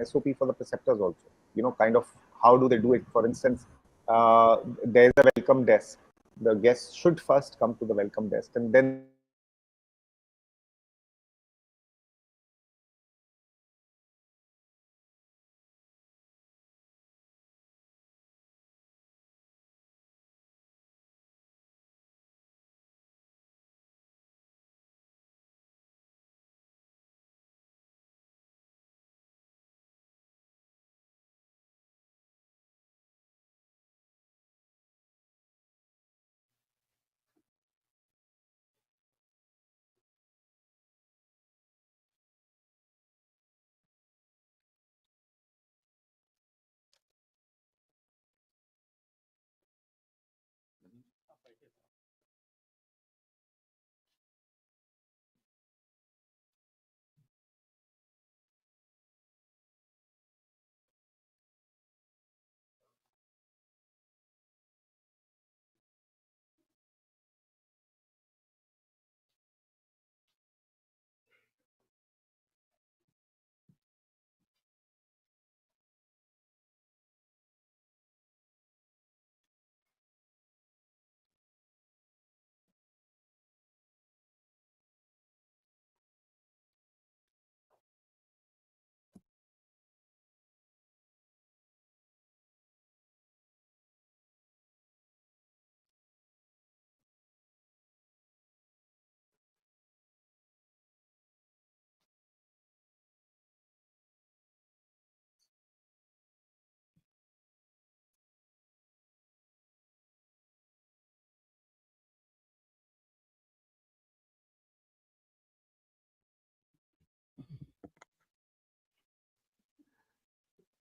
SOP for the preceptors also. Kind of how do they do it? For instance, there's a welcome desk. The guests should first come to the welcome desk, and then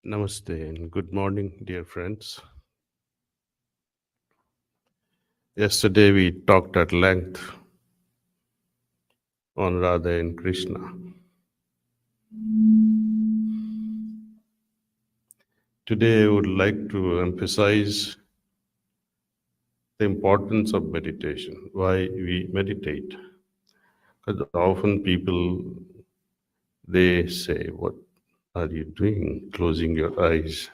Namaste and good morning, dear friends. Yesterday we talked at length on Radha and Krishna. Today I would like to emphasize the importance of meditation, why we meditate. Because often people, they say, what are you doing? Closing your eyes,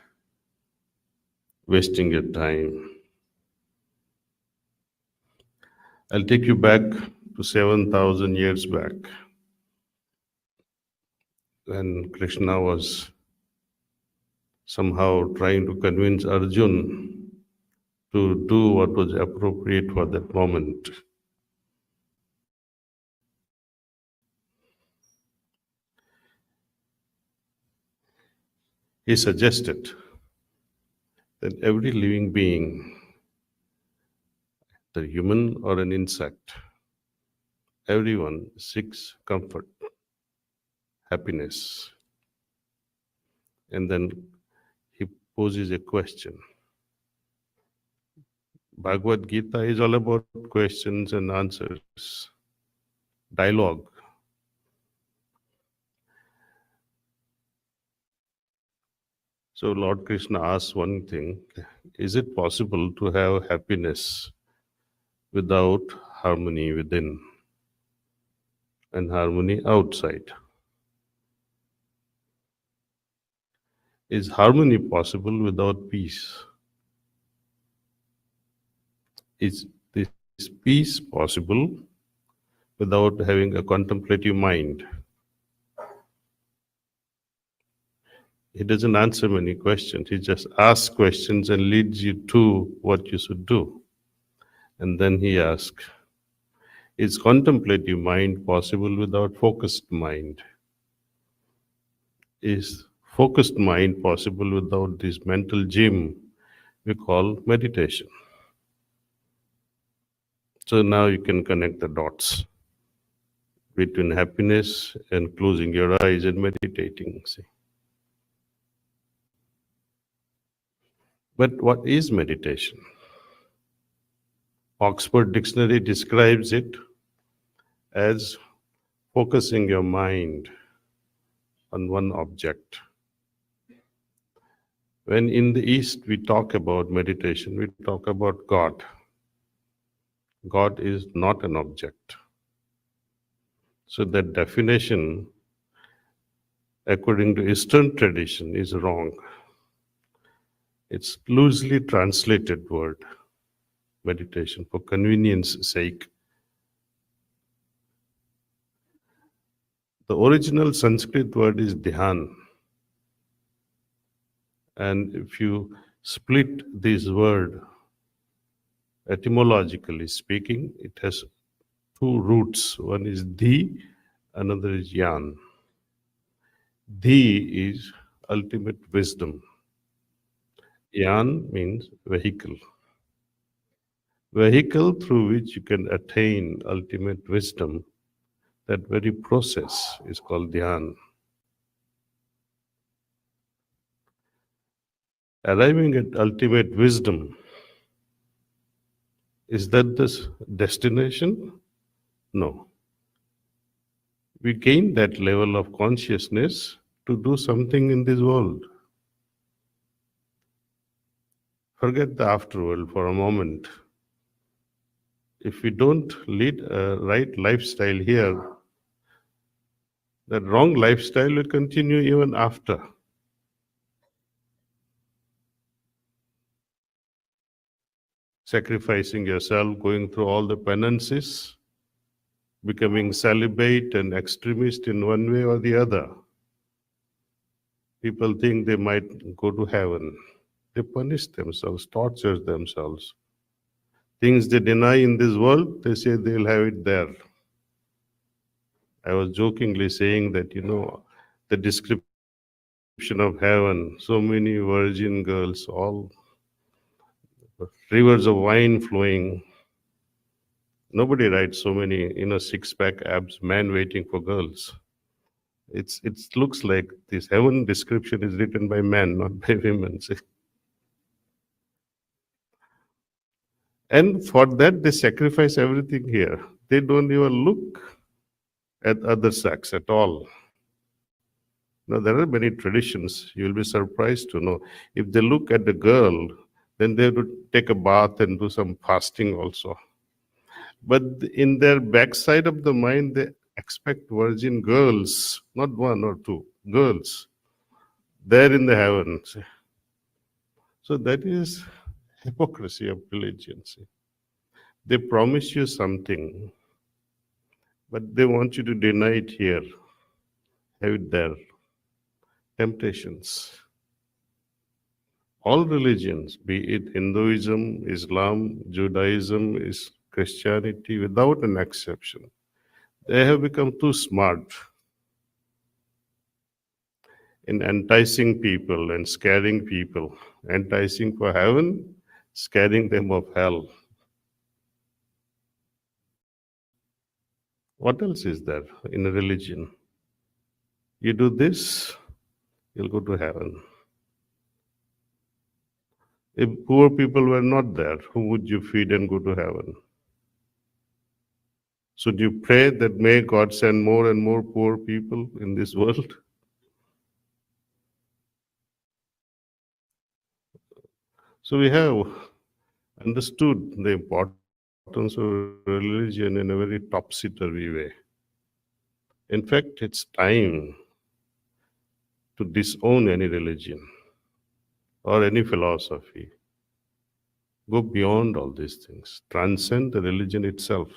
wasting your time. I'll take you back to 7,000 years back when Krishna was somehow trying to convince Arjun to do what was appropriate for that moment. He suggested that every living being, the human or an insect, everyone seeks comfort, happiness. And then he poses a question. Bhagavad Gita is all about questions and answers, dialogue. So Lord Krishna asks one thing, is it possible to have happiness without harmony within and harmony outside? Is harmony possible without peace? Is this peace possible without having a contemplative mind? He doesn't answer many questions. He just asks questions and leads you to what you should do. And then he asks, is contemplative mind possible without focused mind? Is focused mind possible without this mental gym we call meditation? So now you can connect the dots between happiness and closing your eyes and meditating. See? But what is meditation? Oxford Dictionary describes it as focusing your mind on one object. When in the East we talk about meditation, we talk about God. God is not an object. So that definition according to Eastern tradition, is wrong. It's loosely translated word, meditation, for convenience sake. The original Sanskrit word is dhyan. And if you split this word, etymologically speaking, it has two roots. One is dhi, another is yan. Dhi is ultimate wisdom. Yan means vehicle. Vehicle through which you can attain ultimate wisdom. That very process is called dhyan. Arriving at ultimate wisdom, is that the destination? No. We gain that level of consciousness to do something in this world. Forget the afterworld for a moment. If we don't lead a right lifestyle here, that wrong lifestyle will continue even after. Sacrificing yourself, going through all the penances, becoming celibate and extremist in one way or the other. People think they might go to heaven. They punish themselves, torture themselves. Things they deny in this world, they say they'll have it there. I was jokingly saying that, the description of heaven, so many virgin girls, all rivers of wine flowing. Nobody writes so many, six-pack abs, man waiting for girls. It looks like this heaven description is written by men, not by women. And for that, they sacrifice everything here. They don't even look at other sex at all. Now, there are many traditions. You'll be surprised to know. If they look at the girl, then they would take a bath and do some fasting also. But in their backside of the mind, they expect virgin girls, not one or two, girls, there in the heavens. So that is hypocrisy of religion. They promise you something, but they want you to deny it here, have it there. Temptations. All religions, be it Hinduism, Islam, Judaism, is Christianity, without an exception, they have become too smart in enticing people and scaring people, enticing for heaven, scaring them of hell. What else is there in a religion? You do this, you'll go to heaven. If poor people were not there, who would you feed and go to heaven? Should you pray that may God send more and more poor people in this world? So we have understood the importance of religion in a very topsy-turvy way. In fact, it's time to disown any religion or any philosophy. Go beyond all these things. Transcend the religion itself.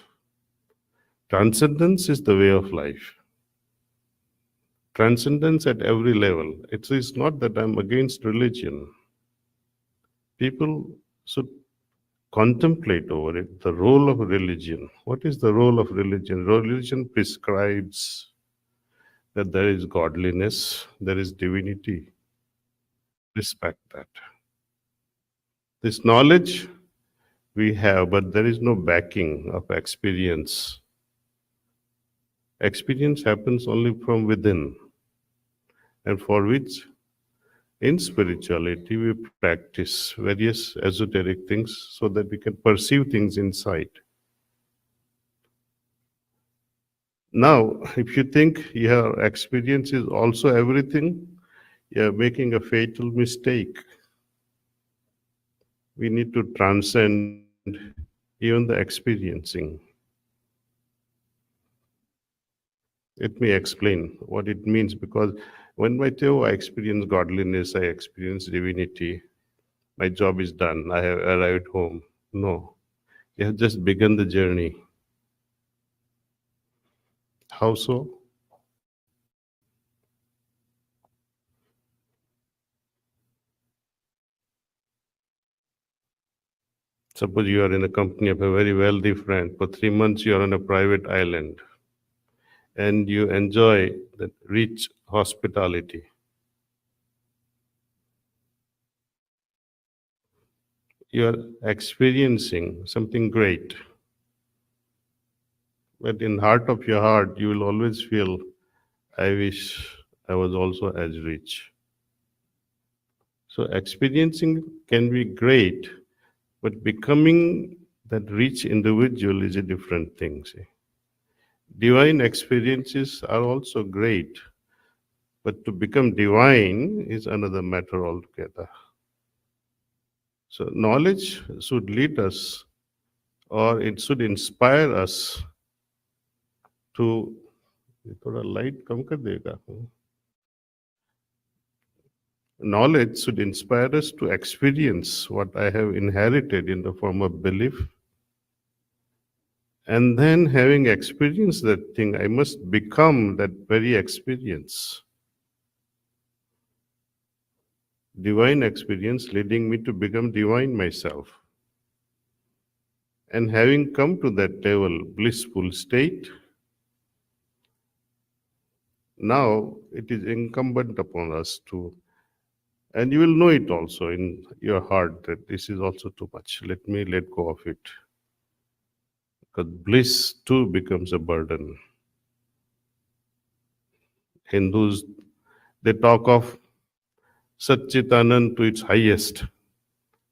Transcendence is the way of life. Transcendence at every level. It is not that I'm against religion. People should contemplate over it, the role of religion. What is the role of religion? Religion prescribes that there is godliness, there is divinity. Respect that. This knowledge we have, but there is no backing of experience. Experience happens only from within, and for which in spirituality we practice various esoteric things so that we can perceive things inside. Now, if you think your experience is also everything, you're making a fatal mistake. We need to transcend even the experiencing. Let me explain what it means, because When I tell I experience godliness, I experience divinity, my job is done, I have arrived home. No, you have just begun the journey. How so? Suppose you are in a company of a very wealthy friend. For 3 months, you are on a private island and you enjoy that rich hospitality. You are experiencing something great. But in heart of your heart, you will always feel, I wish I was also as rich. So experiencing can be great, but becoming that rich individual is a different thing. See. Divine experiences are also great, but to become divine is another matter altogether. So knowledge should lead us, or it should inspire us to. ये थोड़ा light कम कर देगा. Knowledge should inspire us to experience what I have inherited in the form of belief. And then, having experienced that thing, I must become that very experience. Divine experience leading me to become divine myself. And having come to that level, blissful state, now it is incumbent upon us to, and you will know it also in your heart that this is also too much. Let me let go of it. Because bliss too becomes a burden. Hindus, they talk of Satchitanand to its highest,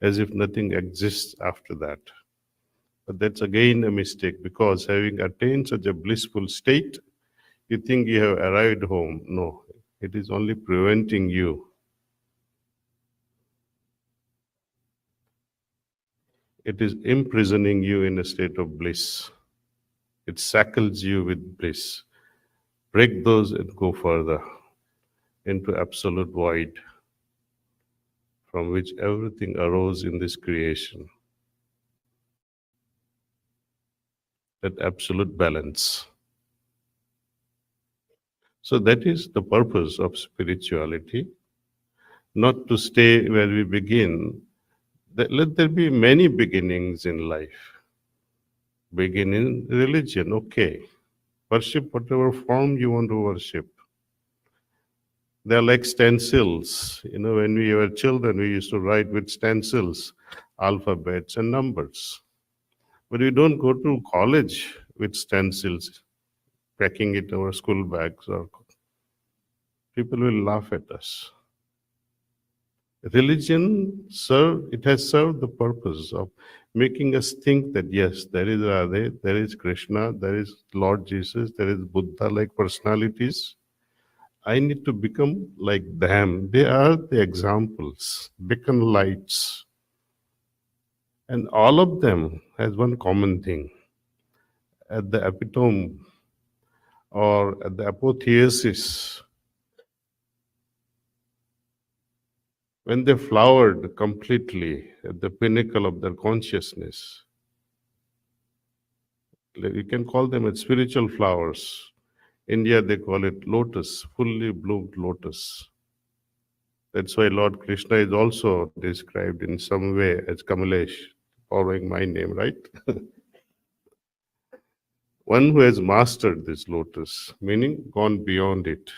as if nothing exists after that. But that's again a mistake, because having attained such a blissful state, you think you have arrived home. No, it is only preventing you. It is imprisoning you in a state of bliss. It shackles you with bliss. Break those and go further into absolute void, from which everything arose in this creation. That absolute balance. So that is the purpose of spirituality, not to stay where we begin. Let there be many beginnings in life. Begin in religion, okay. Worship whatever form you want to worship. They're like stencils. You know, when we were children, we used to write with stencils, alphabets and numbers. But we don't go to college with stencils, packing it in our school bags, or people will laugh at us. Religion it has served the purpose of making us think that yes, there is Radhe, there is Krishna, there is Lord Jesus, there is Buddha like personalities. I need to become like them. They are the examples, beacon lights. And all of them has one common thing. At the epitome or at the apotheosis, when they flowered completely at the pinnacle of their consciousness, you can call them as spiritual flowers. India, they call it lotus, fully bloomed lotus. That's why Lord Krishna is also described in some way as Kamlesh, following my name, right? One who has mastered this lotus, meaning gone beyond it.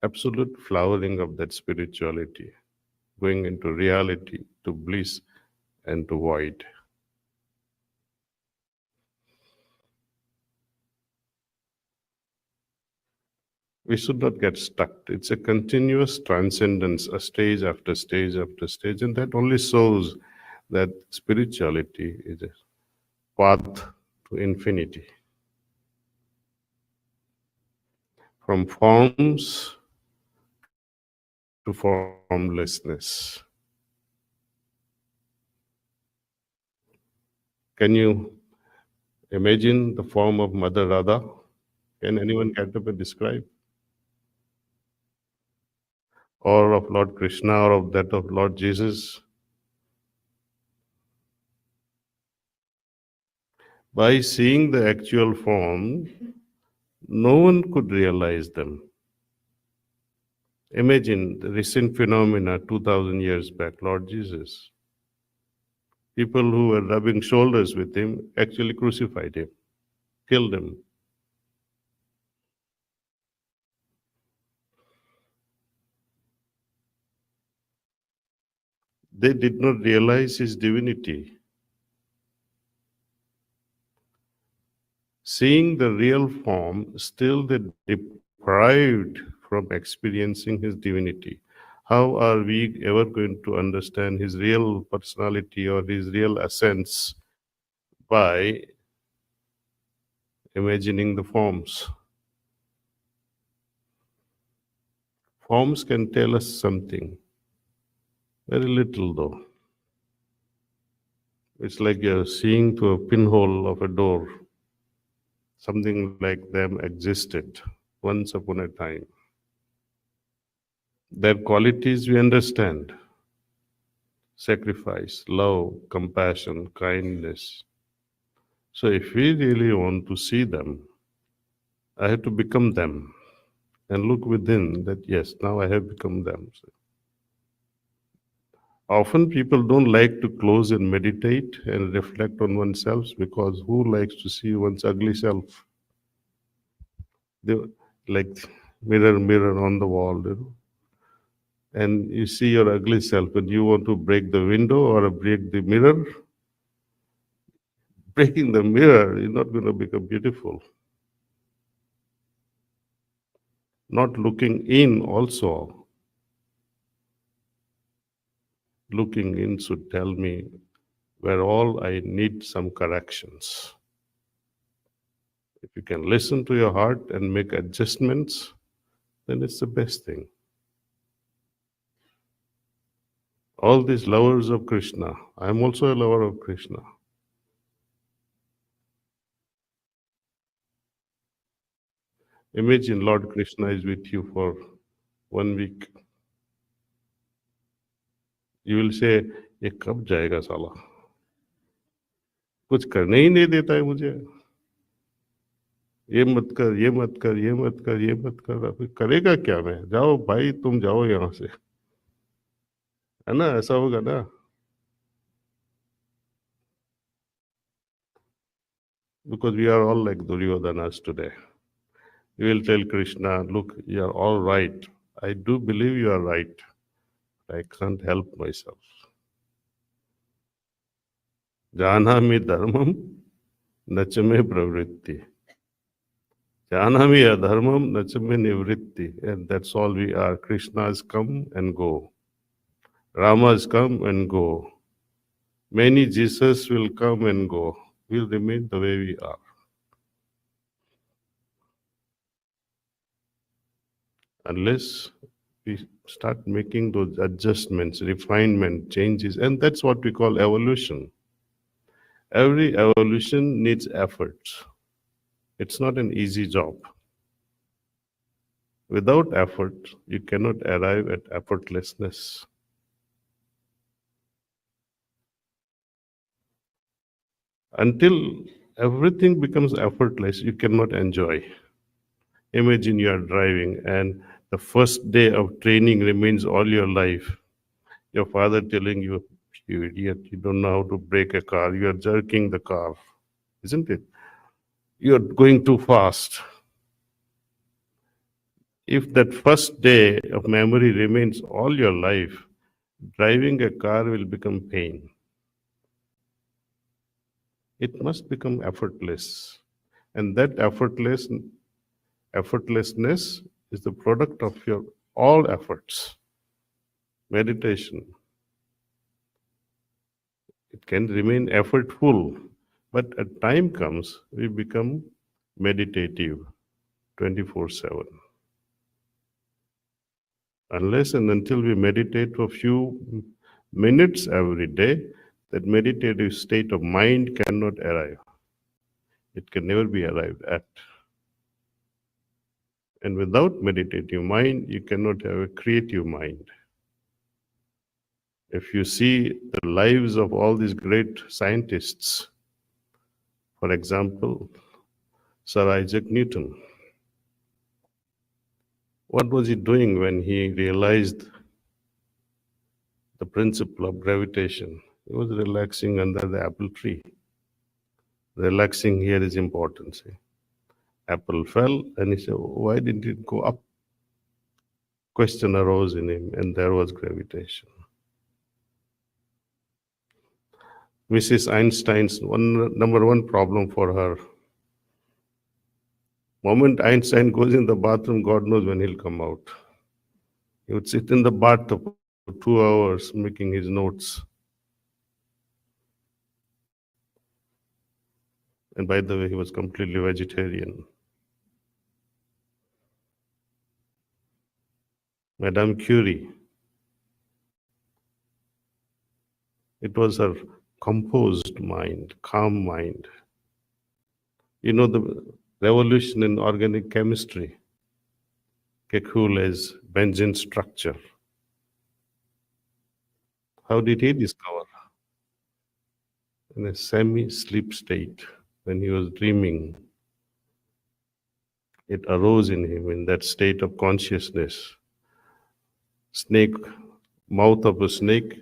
Absolute flowering of that spirituality, going into reality, to bliss and to void. We should not get stuck. It's a continuous transcendence, a stage after stage after stage, and that only shows that spirituality is a path to infinity. From forms to formlessness. Can you imagine the form of Mother Radha? Can anyone get up and describe? Or of Lord Krishna, or of that of Lord Jesus? By seeing the actual form, no one could realize them. Imagine the recent phenomena 2000 years back, Lord Jesus. People who were rubbing shoulders with him actually crucified him, killed him. They did not realize his divinity. Seeing the real form, still they deprived from experiencing his divinity. How are we ever going to understand his real personality or his real essence by imagining the forms? Forms can tell us something, very little though. It's like you're seeing through a pinhole of a door. Something like them existed once upon a time. Their qualities we understand: sacrifice, love, compassion, kindness. So if we really want to see them, I have to become them and look within that, yes, now I have become them. So often people don't like to close and meditate and reflect on oneself, because who likes to see one's ugly self? They, like mirror, mirror on the wall, and you see your ugly self and you want to break the window or break the mirror. Breaking the mirror is not going to become beautiful. Not looking in also. Looking in should tell me where all I need some corrections. If you can listen to your heart and make adjustments, then it's the best thing. All these lovers of Krishna, I am also a lover of Krishna. Imagine Lord Krishna is with you for 1 week. You will say, ये कब जाएगा साला? कुछ करने ही नहीं देता है मुझे. ये मत कर, ये मत कर, ये मत कर, ये मत कर. अभी करेगा क्या मैं? जाओ भाई, तुम जाओ यहाँ से. है ना? ऐसा होगा ना? Because we are all like Duryodanas today. You will tell Krishna, look, you are all right. I do believe you are right. I can't help myself. Janami dharmam nachame pravritti. Janami adharmam nachame nivritti. And that's all we are. Krishna's come and go. Rama's come and go. Many Jesus will come and go. We'll remain the way we are. Unless we start making those adjustments, refinement, changes, and that's what we call evolution. Every evolution needs efforts. It's not an easy job. Without effort, you cannot arrive at effortlessness. Until everything becomes effortless, you cannot enjoy. Imagine you are driving and the first day of training remains all your life. Your father telling you, you idiot, you don't know how to brake a car, you are jerking the car, isn't it? You are going too fast. If that first day of memory remains all your life, driving a car will become pain. It must become effortless. And that effortlessness is the product of your all efforts. Meditation. It can remain effortful, but a time comes we become meditative 24/7. Unless and until we meditate for a few minutes every day, that meditative state of mind cannot arrive. It can never be arrived at. And without meditative mind, you cannot have a creative mind. If you see the lives of all these great scientists, for example, Sir Isaac Newton, what was he doing when he realized the principle of gravitation? He was relaxing under the apple tree. Relaxing here is important. See. Apple fell and he said, why didn't it go up? Question arose in him, and there was gravitation. Mrs. Einstein's number one problem for her. Moment Einstein goes in the bathroom, God knows when he'll come out. He would sit in the bathtub for 2 hours making his notes. And by the way, he was completely vegetarian. Madame Curie, it was her composed mind, calm mind. You know the revolution in organic chemistry, Kekule's benzene structure. How did he discover? In a semi-sleep state, when he was dreaming, it arose in him in that state of consciousness. Snake, mouth of a snake,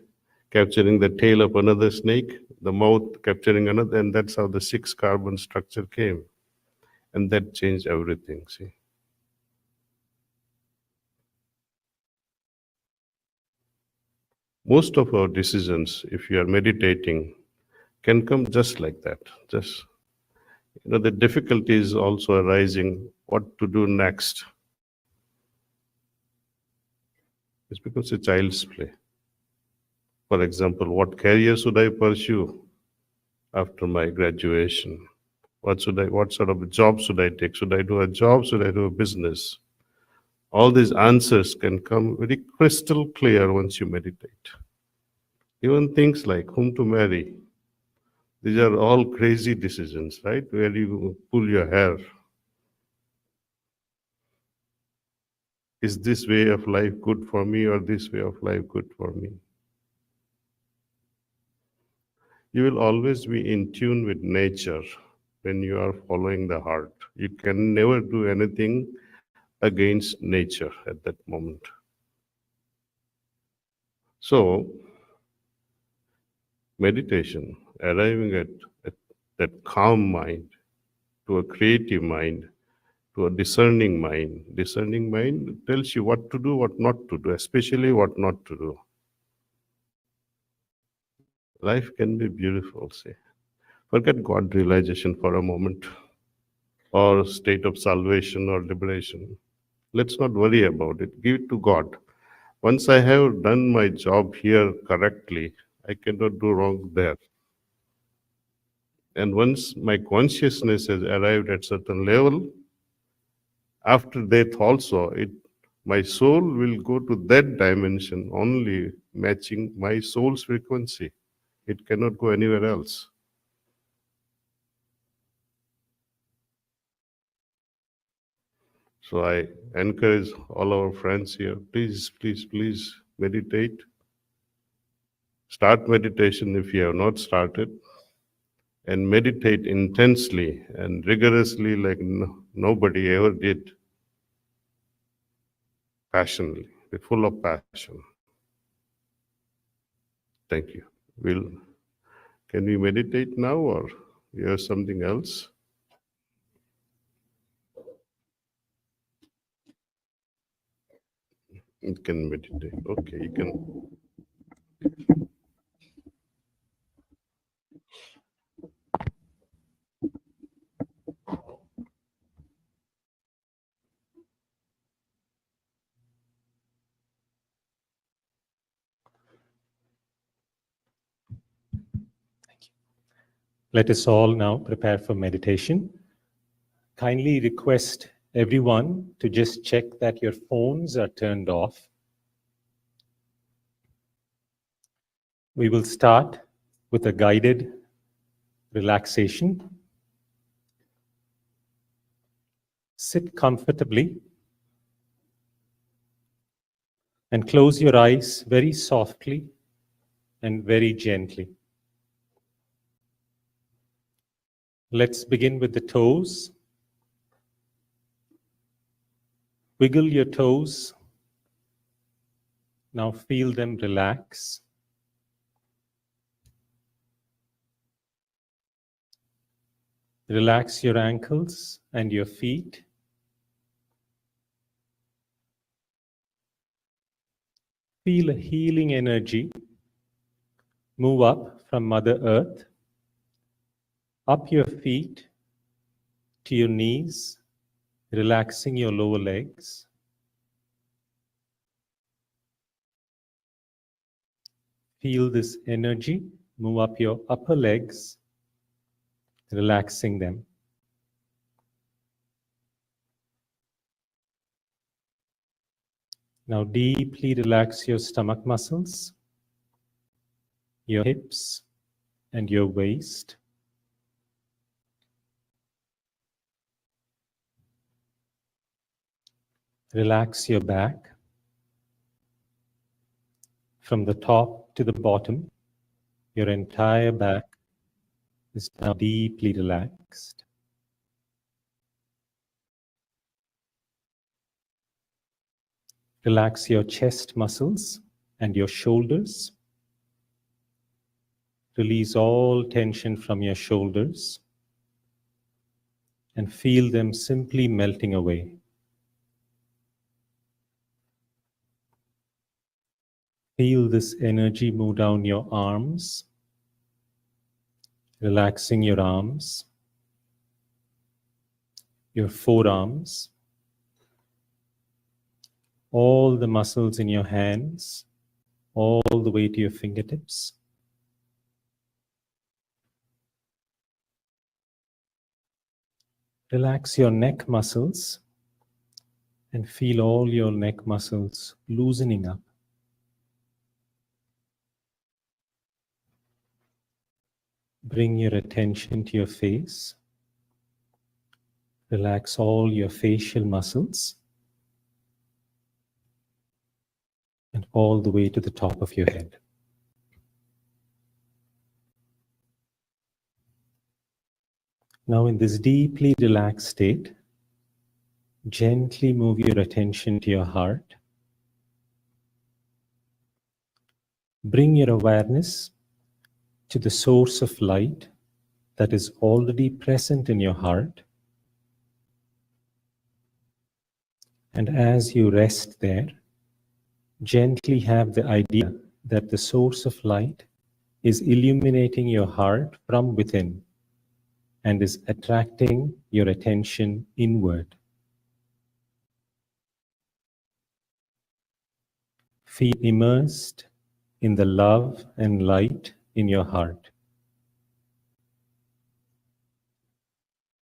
capturing the tail of another snake, the mouth capturing another, and that's how the 6-carbon structure came. And that changed everything, see. Most of our decisions, if you are meditating, can come just like that. Just, the difficulty is also arising, what to do next. It's because it's child's play. For example, what career should I pursue after my graduation? What sort of a job should I take? Should I do a job? Should I do a business? All these answers can come very crystal clear once you meditate. Even things like whom to marry. These are all crazy decisions, right? Where you pull your hair. Is this way of life good for me or this way of life good for me? You will always be in tune with nature when you are following the heart. You can never do anything against nature at that moment. So, meditation, arriving at that calm mind, to a creative mind, to a discerning mind. Discerning mind tells you what to do, what not to do, especially what not to do. Life can be beautiful, say. Forget God realization for a moment, or state of salvation or liberation. Let's not worry about it. Give it to God. Once I have done my job here correctly, I cannot do wrong there. And once my consciousness has arrived at certain level, after death also, my soul will go to that dimension only matching my soul's frequency. It cannot go anywhere else. So I encourage all our friends here, please, please, please meditate. Start meditation if you have not started, and meditate intensely and rigorously like nobody ever did. Passionately, be full of passion. Thank you. Can we meditate now, or you have something else? You can meditate. Okay, you can. Let us all now prepare for meditation. Kindly request everyone to just check that your phones are turned off. We will start with a guided relaxation. Sit comfortably And close your eyes very softly and very gently. Let's begin with the toes. Wiggle your toes. Now feel them relax. Relax your ankles and your feet. Feel a healing energy move up from Mother Earth, up your feet to your knees, relaxing your lower legs. Feel this energy move up your upper legs, relaxing them. Now deeply relax your stomach muscles, your hips, and your waist. Relax your back. From the top to the bottom, your entire back is now deeply relaxed. Relax your chest muscles and your shoulders. Release all tension from your shoulders and feel them simply melting away. Feel this energy move down your arms, relaxing your arms, your forearms, all the muscles in your hands, all the way to your fingertips. Relax your neck muscles and feel all your neck muscles loosening up. Bring your attention to your face. Relax all your facial muscles and all the way to the top of your head. Now in this deeply relaxed state, gently move your attention to your heart. Bring your awareness to the source of light that is already present in your heart. And as you rest there, gently have the idea that the source of light is illuminating your heart from within and is attracting your attention inward. Feel immersed in the love and light in your heart.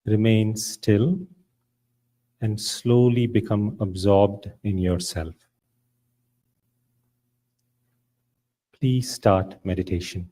Remain still and slowly become absorbed in yourself. Please start meditation.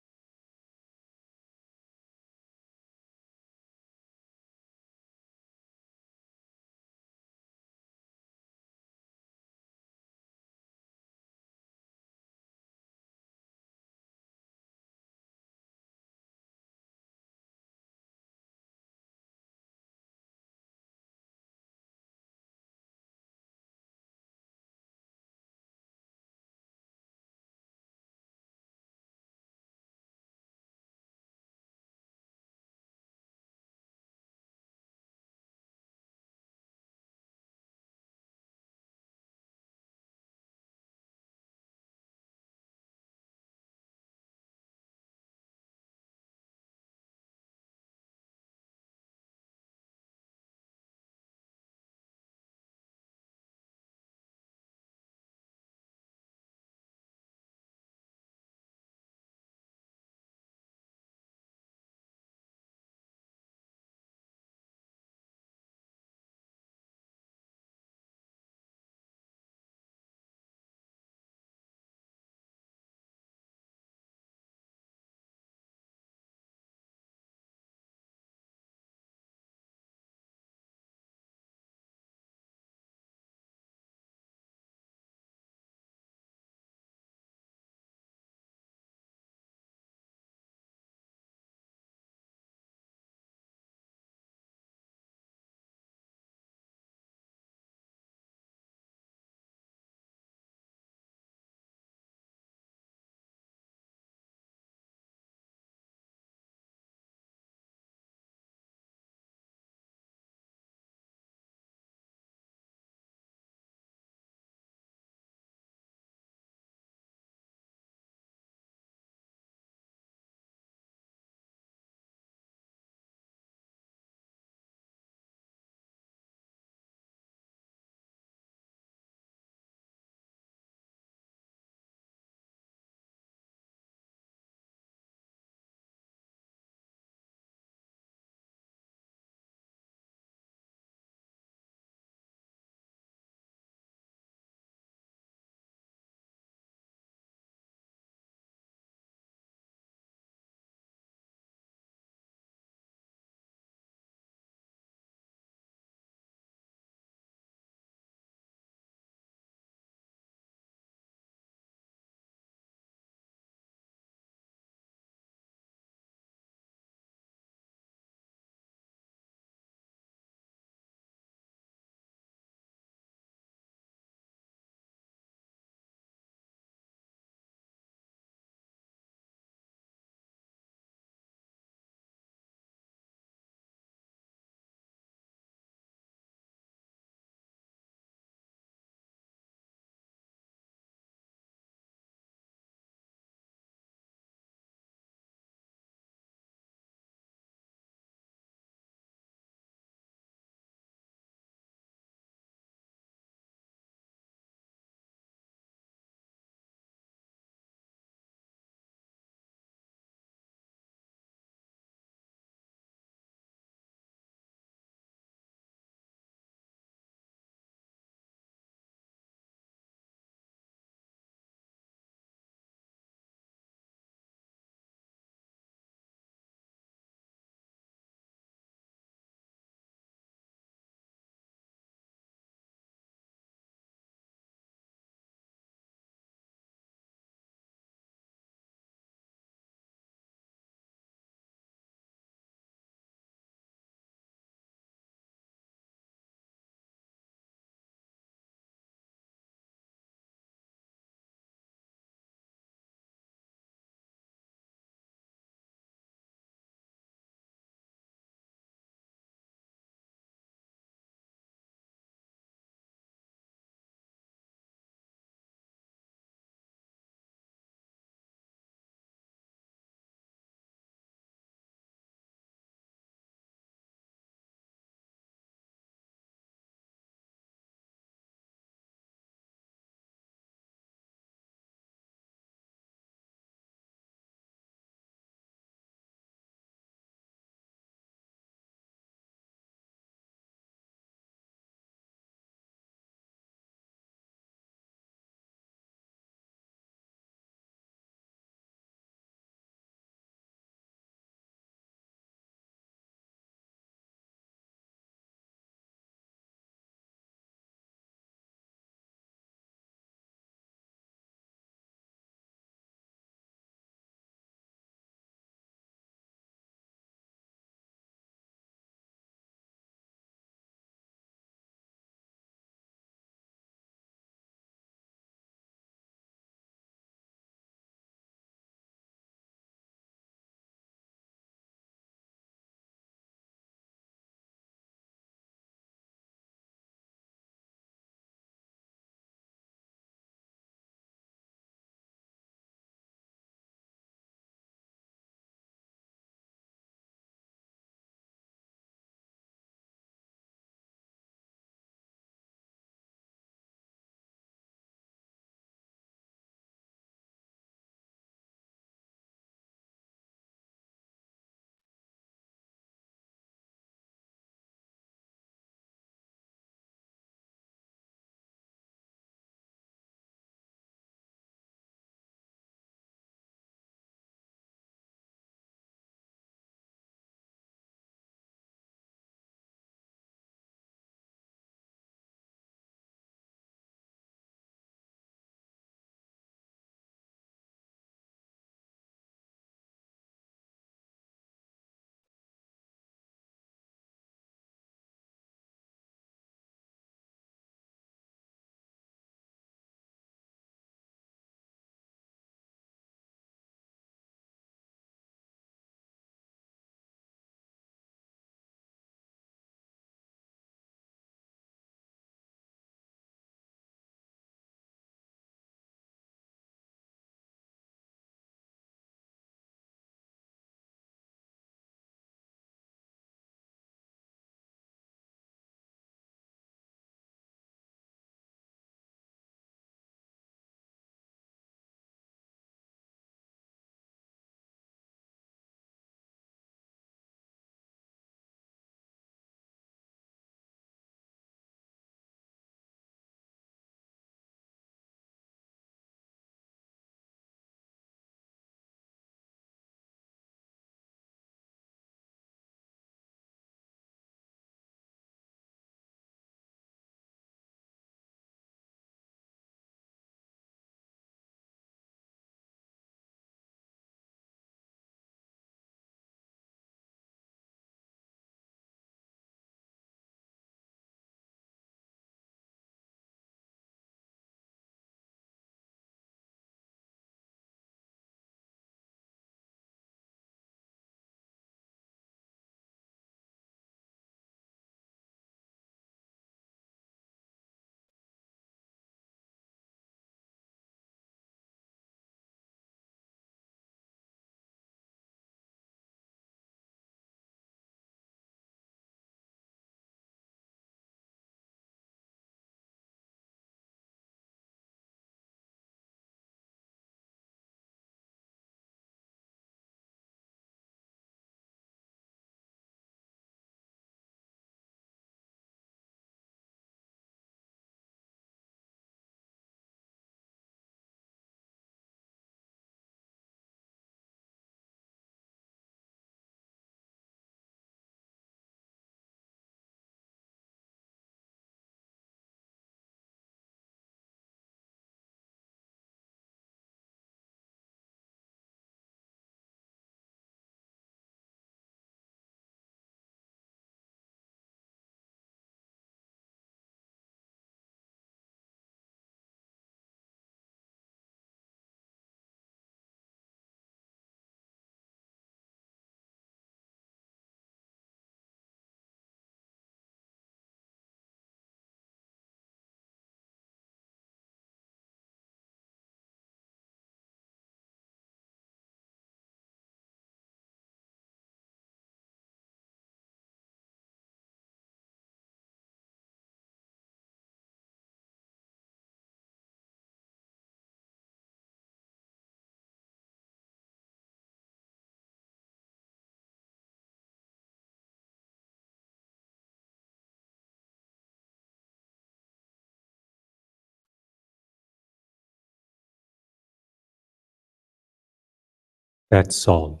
That's all.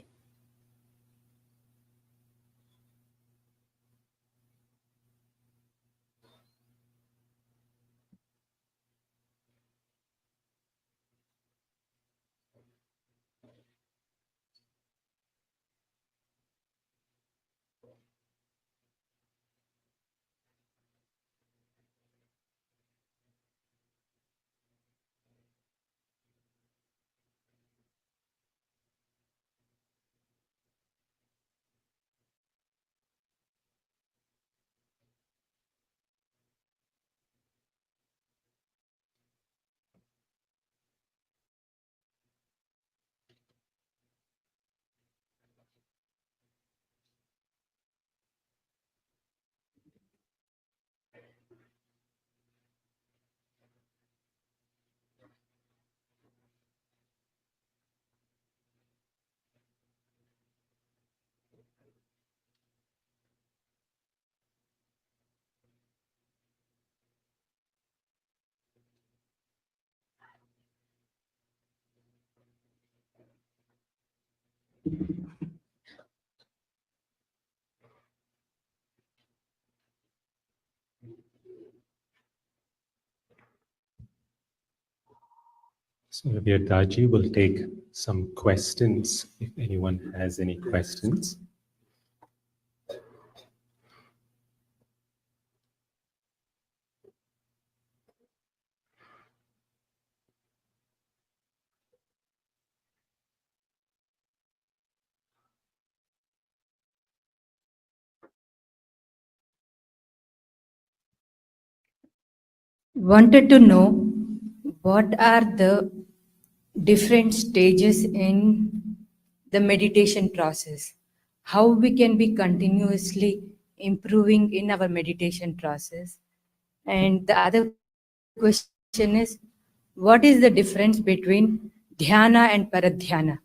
So dear Daaji will take some questions if anyone has any questions. Wanted to know what are the different stages in the meditation process, how we can be continuously improving in our meditation process. And the other question is, what is the difference between dhyana and paradhyana?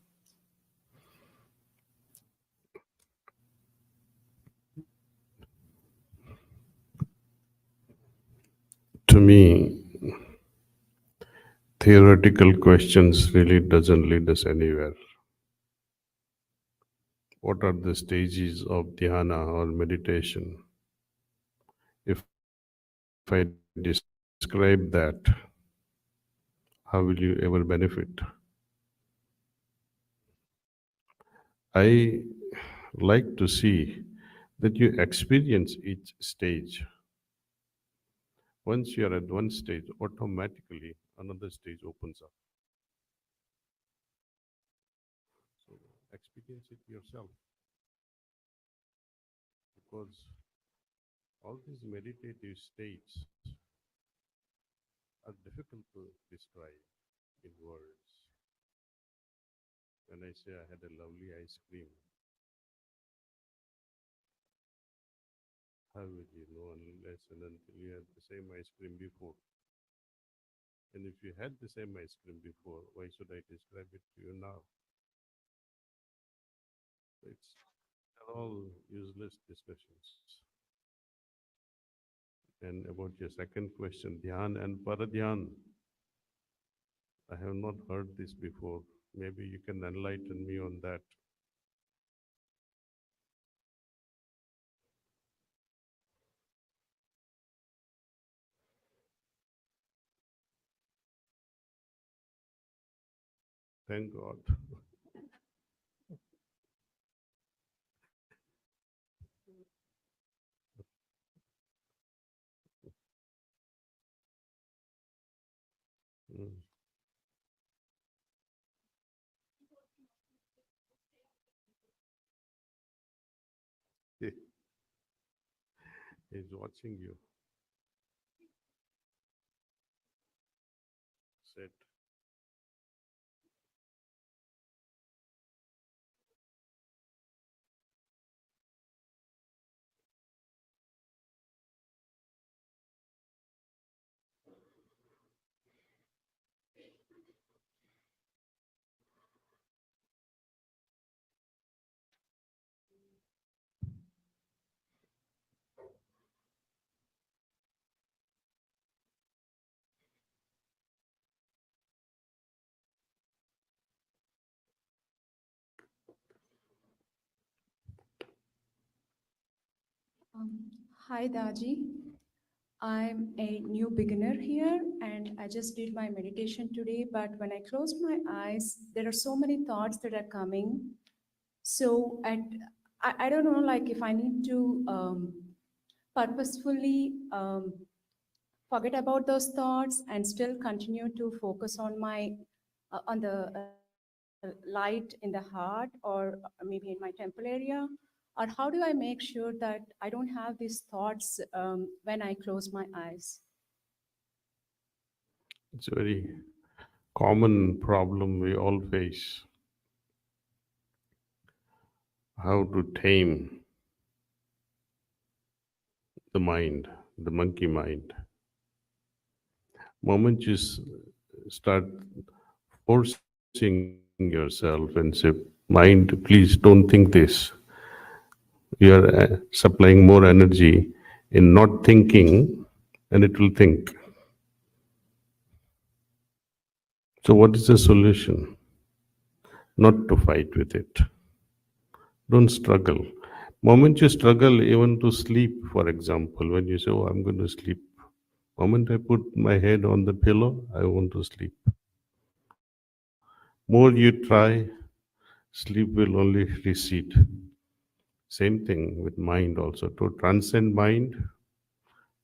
To me, theoretical questions really doesn't lead us anywhere. What are the stages of dhyana or meditation? If I describe that, how will you ever benefit? I like to see that you experience each stage. Once you are at one stage, automatically another stage opens up. So experience it yourself, because all these meditative states are difficult to describe in words. When I say I had a lovely ice cream, how would you know unless and until you had the same ice cream before? And if you had the same ice cream before, why should I describe it to you now? It's all useless discussions. And about your second question, dhyan and paradhyan, I have not heard this before. Maybe you can enlighten me on that. Thank God. Mm. He's watching you. Sit. Hi, Daaji. I'm a new beginner here and I just did my meditation today. But when I close my eyes, there are so many thoughts that are coming. So I don't know, like if I need to purposefully forget about those thoughts and still continue to focus on my on the light in the heart or maybe in my temple area, or how do I make sure that I don't have these thoughts when I close my eyes? It's a very common problem we all face. How to tame the mind, the monkey mind. Moment you start forcing yourself and say, mind, please don't think this. You are supplying more energy in not thinking, and it will think. So, what is the solution? Not to fight with it. Don't struggle. Moment you struggle even to sleep, for example, when you say, "Oh, I'm going to sleep," moment I put my head on the pillow, I want to sleep. More you try, sleep will only recede. Same thing with mind also. To transcend mind,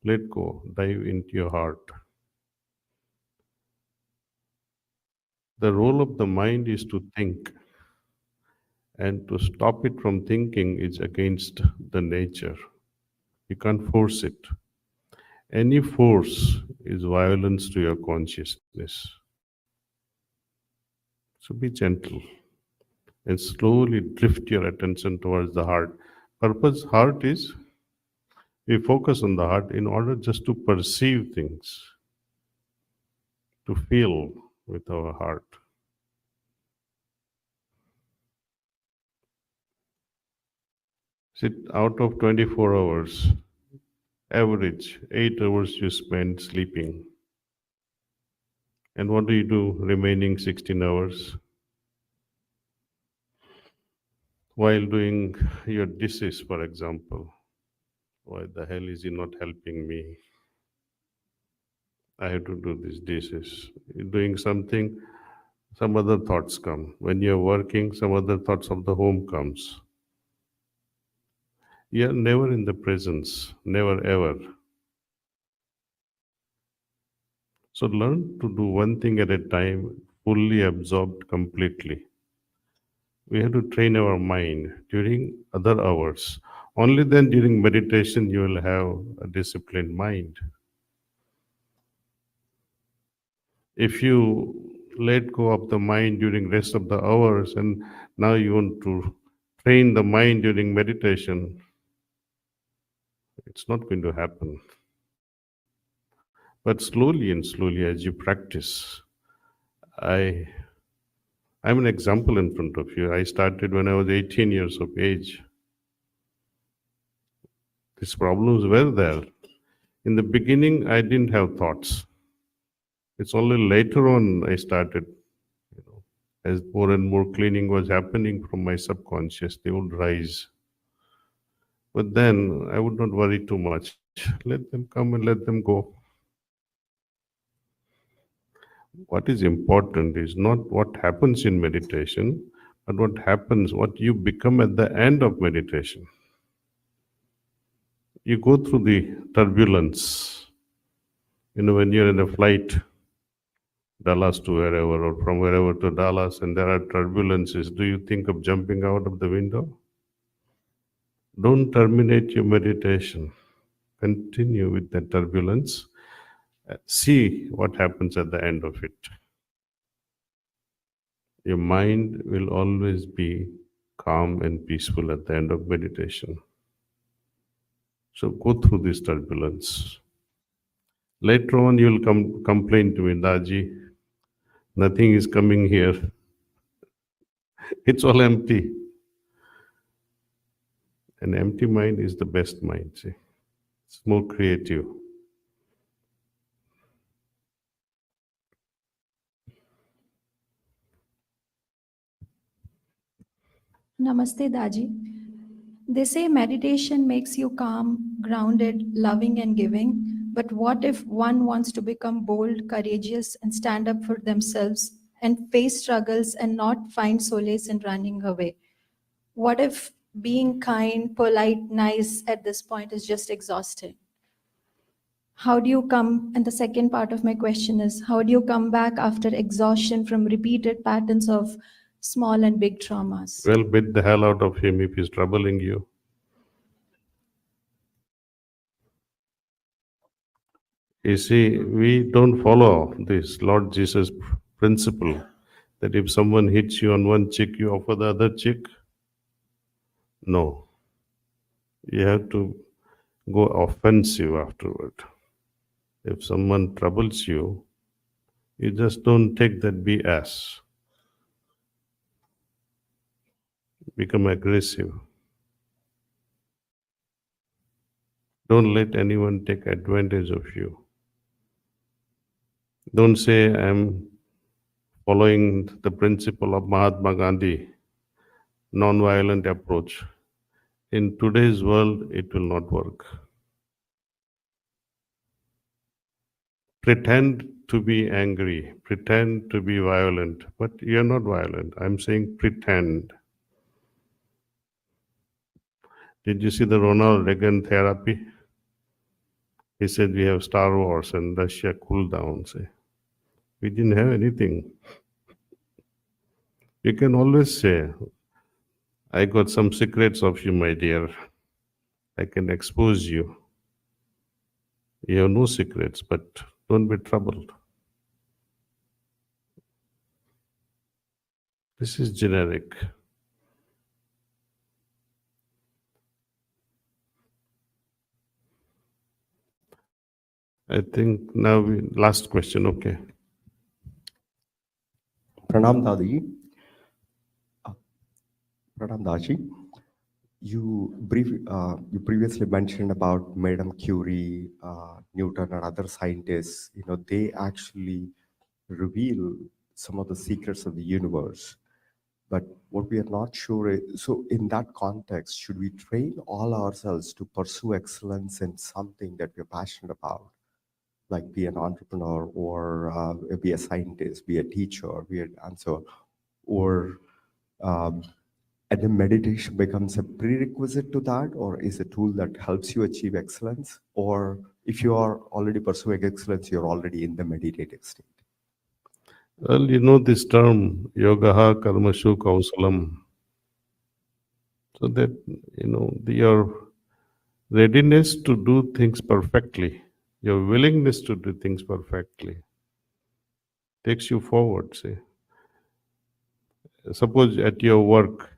let go, dive into your heart. The role of the mind is to think, and to stop it from thinking is against the nature. You can't force it. Any force is violence to your consciousness. So be gentle and slowly drift your attention towards the heart. Purpose heart is we focus on the heart in order just to perceive things, to feel with our heart. Sit out of 24 hours, average 8 hours you spend sleeping. And what do you do remaining 16 hours? While doing your dishes, for example. Why the hell is he not helping me? I have to do these dishes. You're doing something, some other thoughts come. When you're working, some other thoughts of the home comes. You're never in the presence, never ever. So learn to do one thing at a time, fully absorbed completely. We have to train our mind during other hours. Only then during meditation you will have a disciplined mind. If you let go of the mind during rest of the hours and now you want to train the mind during meditation, it's not going to happen. But slowly and slowly as you practice, I I'm an example in front of you. I started when I was 18 years of age. These problems were there. In the beginning, I didn't have thoughts. It's only later on I started, as more and more cleaning was happening from my subconscious, they would rise. But then I would not worry too much. Let them come and let them go. What is important is not what happens in meditation, but what happens, what you become at the end of meditation. You go through the turbulence. When you're in a flight, Dallas to wherever, or from wherever to Dallas, and there are turbulences, do you think of jumping out of the window? Don't terminate your meditation. Continue with the turbulence. See what happens at the end of it. Your mind will always be calm and peaceful at the end of meditation. So go through this turbulence. Later on, you'll complain to me, Daaji, nothing is coming here. It's all empty. An empty mind is the best mind, see. It's more creative. Namaste, Daji. They say meditation makes you calm, grounded, loving, and giving. But what if one wants to become bold, courageous, and stand up for themselves and face struggles and not find solace in running away? What if being kind, polite, nice at this point is just exhausting? How do you come? And the second part of my question is, how do you come back after exhaustion from repeated patterns of small and big traumas? Well, beat the hell out of him if he's troubling you. You see, we don't follow this Lord Jesus principle that if someone hits you on one cheek, you offer the other cheek. No. You have to go offensive afterward. If someone troubles you, you just don't take that BS. Become aggressive. Don't let anyone take advantage of you. Don't say, I'm following the principle of Mahatma Gandhi, non-violent approach. In today's world, it will not work. Pretend to be angry, pretend to be violent, but you're not violent. I'm saying pretend. Did you see the Ronald Reagan therapy? He said we have Star Wars and Russia cool down. Say, we didn't have anything. You can always say, I got some secrets of you, my dear. I can expose you. You have no secrets, but don't be troubled. This is generic. I think now last question, okay. Pranam Dadi. Pranam Daji. You previously mentioned about Madame Curie, Newton, and other scientists. They actually reveal some of the secrets of the universe. But what we are not sure is, so in that context, should we train all ourselves to pursue excellence in something that we're passionate about, like be an entrepreneur or be a scientist, be a teacher, be a dancer, or and then meditation becomes a prerequisite to that, or is a tool that helps you achieve excellence? Or if you are already pursuing excellence, you're already in the meditative state? Well, you know this term, yogaha karmashu kausalam. So that, your readiness to do things perfectly, your willingness to do things perfectly takes you forward, say. Suppose at your work,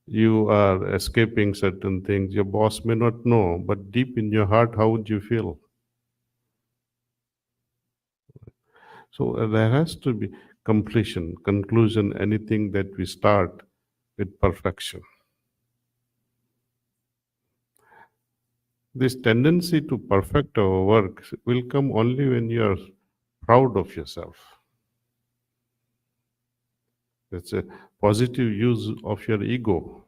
you are escaping certain things. Your boss may not know, but deep in your heart, how would you feel? So there has to be completion, conclusion, anything that we start with perfection. This tendency to perfect our work will come only when you are proud of yourself. It's a positive use of your ego.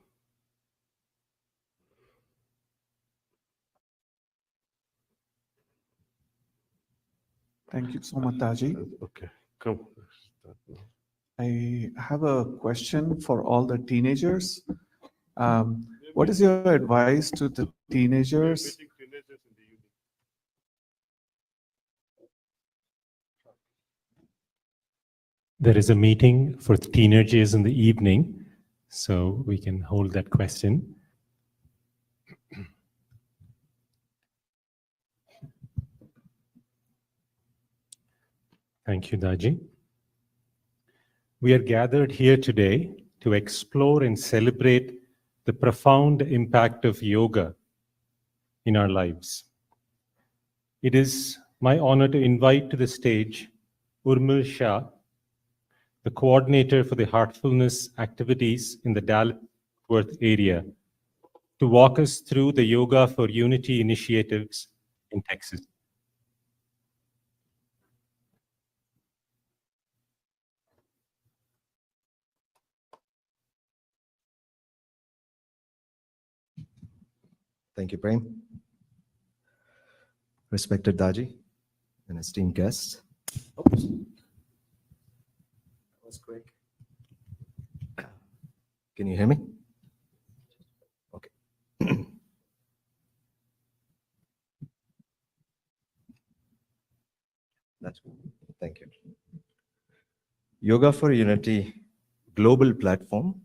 Thank you so much, Daaji. Okay, come. I have a question for all the teenagers. What is your advice to the teenagers? There is a meeting for teenagers in the evening, so we can hold that question. Thank you, Daaji. We are gathered here today to explore and celebrate the profound impact of yoga in our lives. It is my honor to invite to the stage Urmil Shah, the coordinator for the Heartfulness activities in the Dallas-Fort Worth area, to walk us through the Yoga for Unity initiatives in Texas. Thank you, Prem. Respected Daaji and esteemed guests. Oops. That was quick. Can you hear me? Okay. That's good. Thank you. Yoga for Unity global platform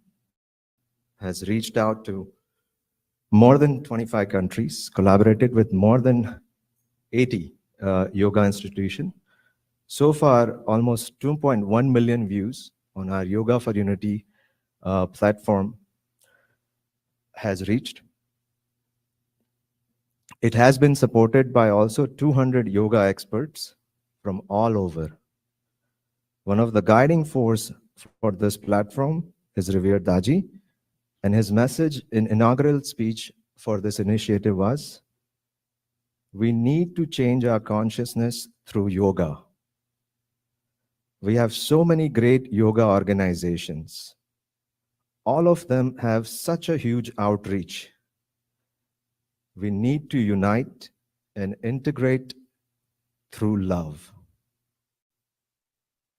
has reached out to more than 25 countries, collaborated with more than 80 yoga institutions. So far, almost 2.1 million views on our Yoga for Unity platform has reached. It has been supported by also 200 yoga experts from all over. One of the guiding force for this platform is revered Daaji, and his message in inaugural speech for this initiative was, we need to change our consciousness through yoga. We have so many great yoga organizations. All of them have such a huge outreach. We need to unite and integrate through love.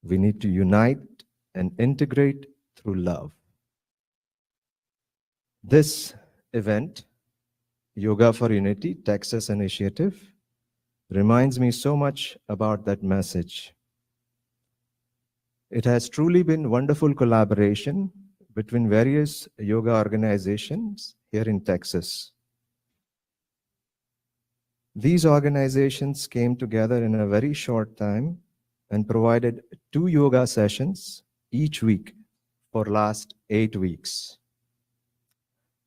We need to unite and integrate through love. This event, Yoga for Unity, Texas Initiative, reminds me so much about that message. It has truly been wonderful collaboration between various yoga organizations here in Texas. These organizations came together in a very short time and provided 2 yoga sessions each week for last 8 weeks.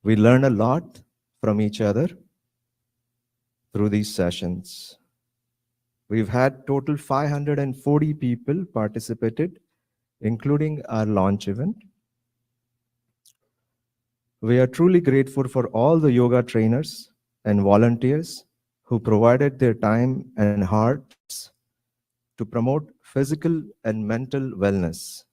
We learn a lot from each other through these sessions. We've had total 540 people participated, including our launch event. We are truly grateful for all the yoga trainers and volunteers who provided their time and hearts to promote physical and mental wellness.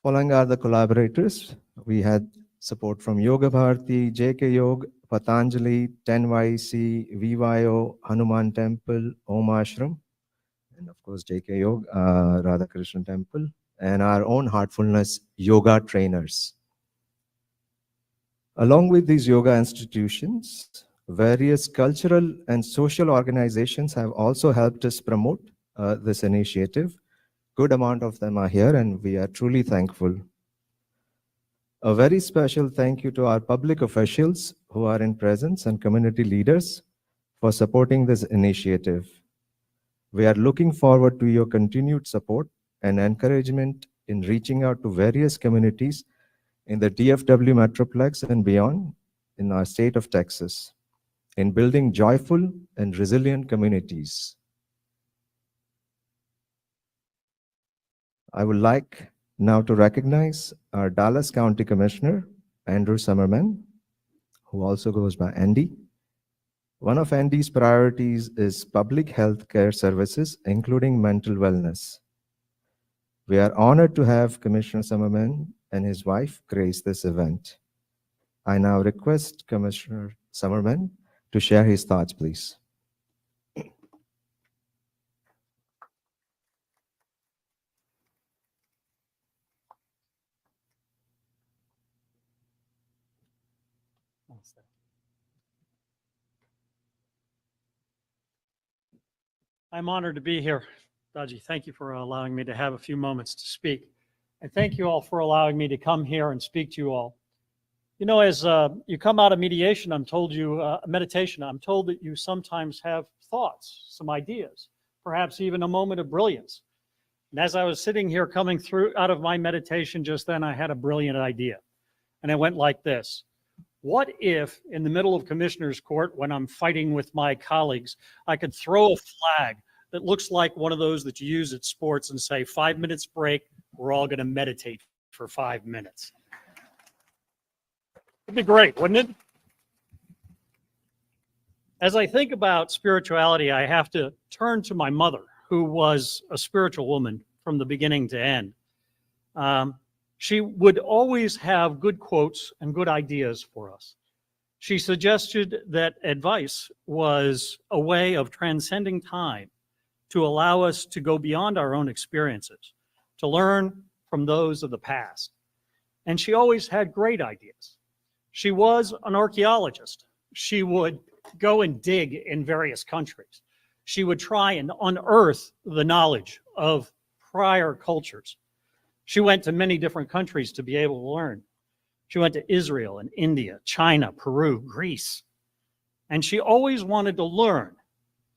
Following are the collaborators. We had support from Yoga Bharati, JK Yoga, Patanjali, 10YC, VYO, Hanuman Temple, Om Ashram, and of course JK Yoga, Radhakrishnan Temple, and our own Heartfulness yoga trainers. Along with these yoga institutions, various cultural and social organizations have also helped us promote this initiative. Good amount of them are here, and we are truly thankful. A very special thank you to our public officials who are in presence and community leaders for supporting this initiative. We are looking forward to your continued support and encouragement in reaching out to various communities in the DFW Metroplex and beyond in our state of Texas, in building joyful and resilient communities. I would like now to recognize our Dallas County Commissioner, Andrew Summerman, who also goes by Andy. One of Andy's priorities is public health care services, including mental wellness. We are honored to have Commissioner Summerman and his wife grace this event. I now request Commissioner Summerman to share his thoughts, please. I'm honored to be here. Daaji, thank you for allowing me to have a few moments to speak. And thank you all for allowing me to come here and speak to you all. You know, as you come out of meditation, meditation, I'm told that you sometimes have thoughts, some ideas, perhaps even a moment of brilliance. And as I was sitting here coming through out of my meditation just then, I had a brilliant idea. And it went like this. What if in the middle of Commissioner's Court, when I'm fighting with my colleagues, I could throw a flag that looks like one of those that you use at sports and say, 5 minutes break, we're all going to meditate for 5 minutes. It'd be great, wouldn't it? As I think about spirituality, I have to turn to my mother, who was a spiritual woman from the beginning to end. She would always have good quotes and good ideas for us. She suggested that advice was a way of transcending time to allow us to go beyond our own experiences, to learn from those of the past. And she always had great ideas. She was an archaeologist. She would go and dig in various countries. She would try and unearth the knowledge of prior cultures. She went to many different countries to be able to learn. She went to Israel and India, China, Peru, Greece. And she always wanted to learn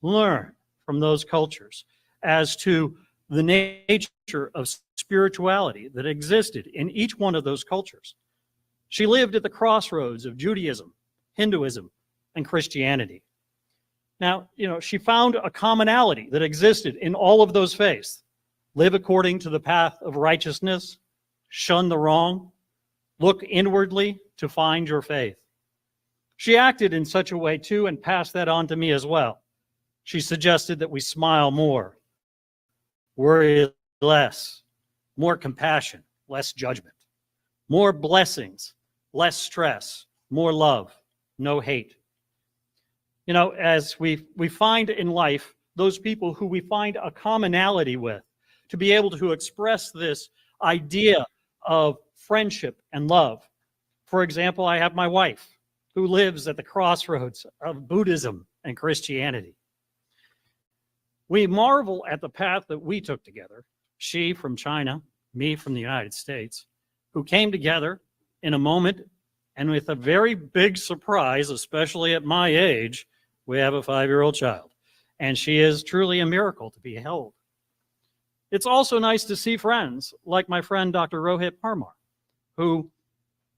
from those cultures as to the nature of spirituality that existed in each one of those cultures. She lived at the crossroads of Judaism, Hinduism, and Christianity. Now, she found a commonality that existed in all of those faiths. Live according to the path of righteousness, shun the wrong, look inwardly to find your faith. She acted in such a way too and passed that on to me as well. She suggested that we smile more, worry less, more compassion, less judgment, more blessings, less stress, more love, no hate. As we find in life those people who we find a commonality with, to be able to express this idea of friendship and love. For example, I have my wife who lives at the crossroads of Buddhism and Christianity. We marvel at the path that we took together, she from China, me from the United States, who came together in a moment and with a very big surprise, especially at my age, we have a 5-year-old child. And she is truly a miracle to behold. It's also nice to see friends like my friend Dr. Rohit Parmar, who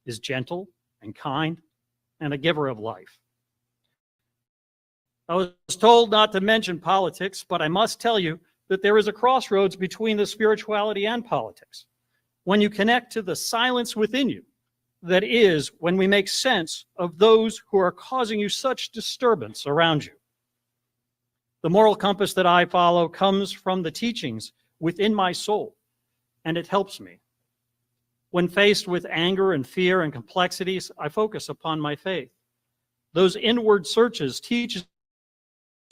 is gentle and kind and a giver of life. I was told not to mention politics, but I must tell you that there is a crossroads between the spirituality and politics. When you connect to the silence within you, that is when we make sense of those who are causing you such disturbance around you. The moral compass that I follow comes from the teachings within my soul, and it helps me. When faced with anger and fear and complexities, I focus upon my faith. Those inward searches teach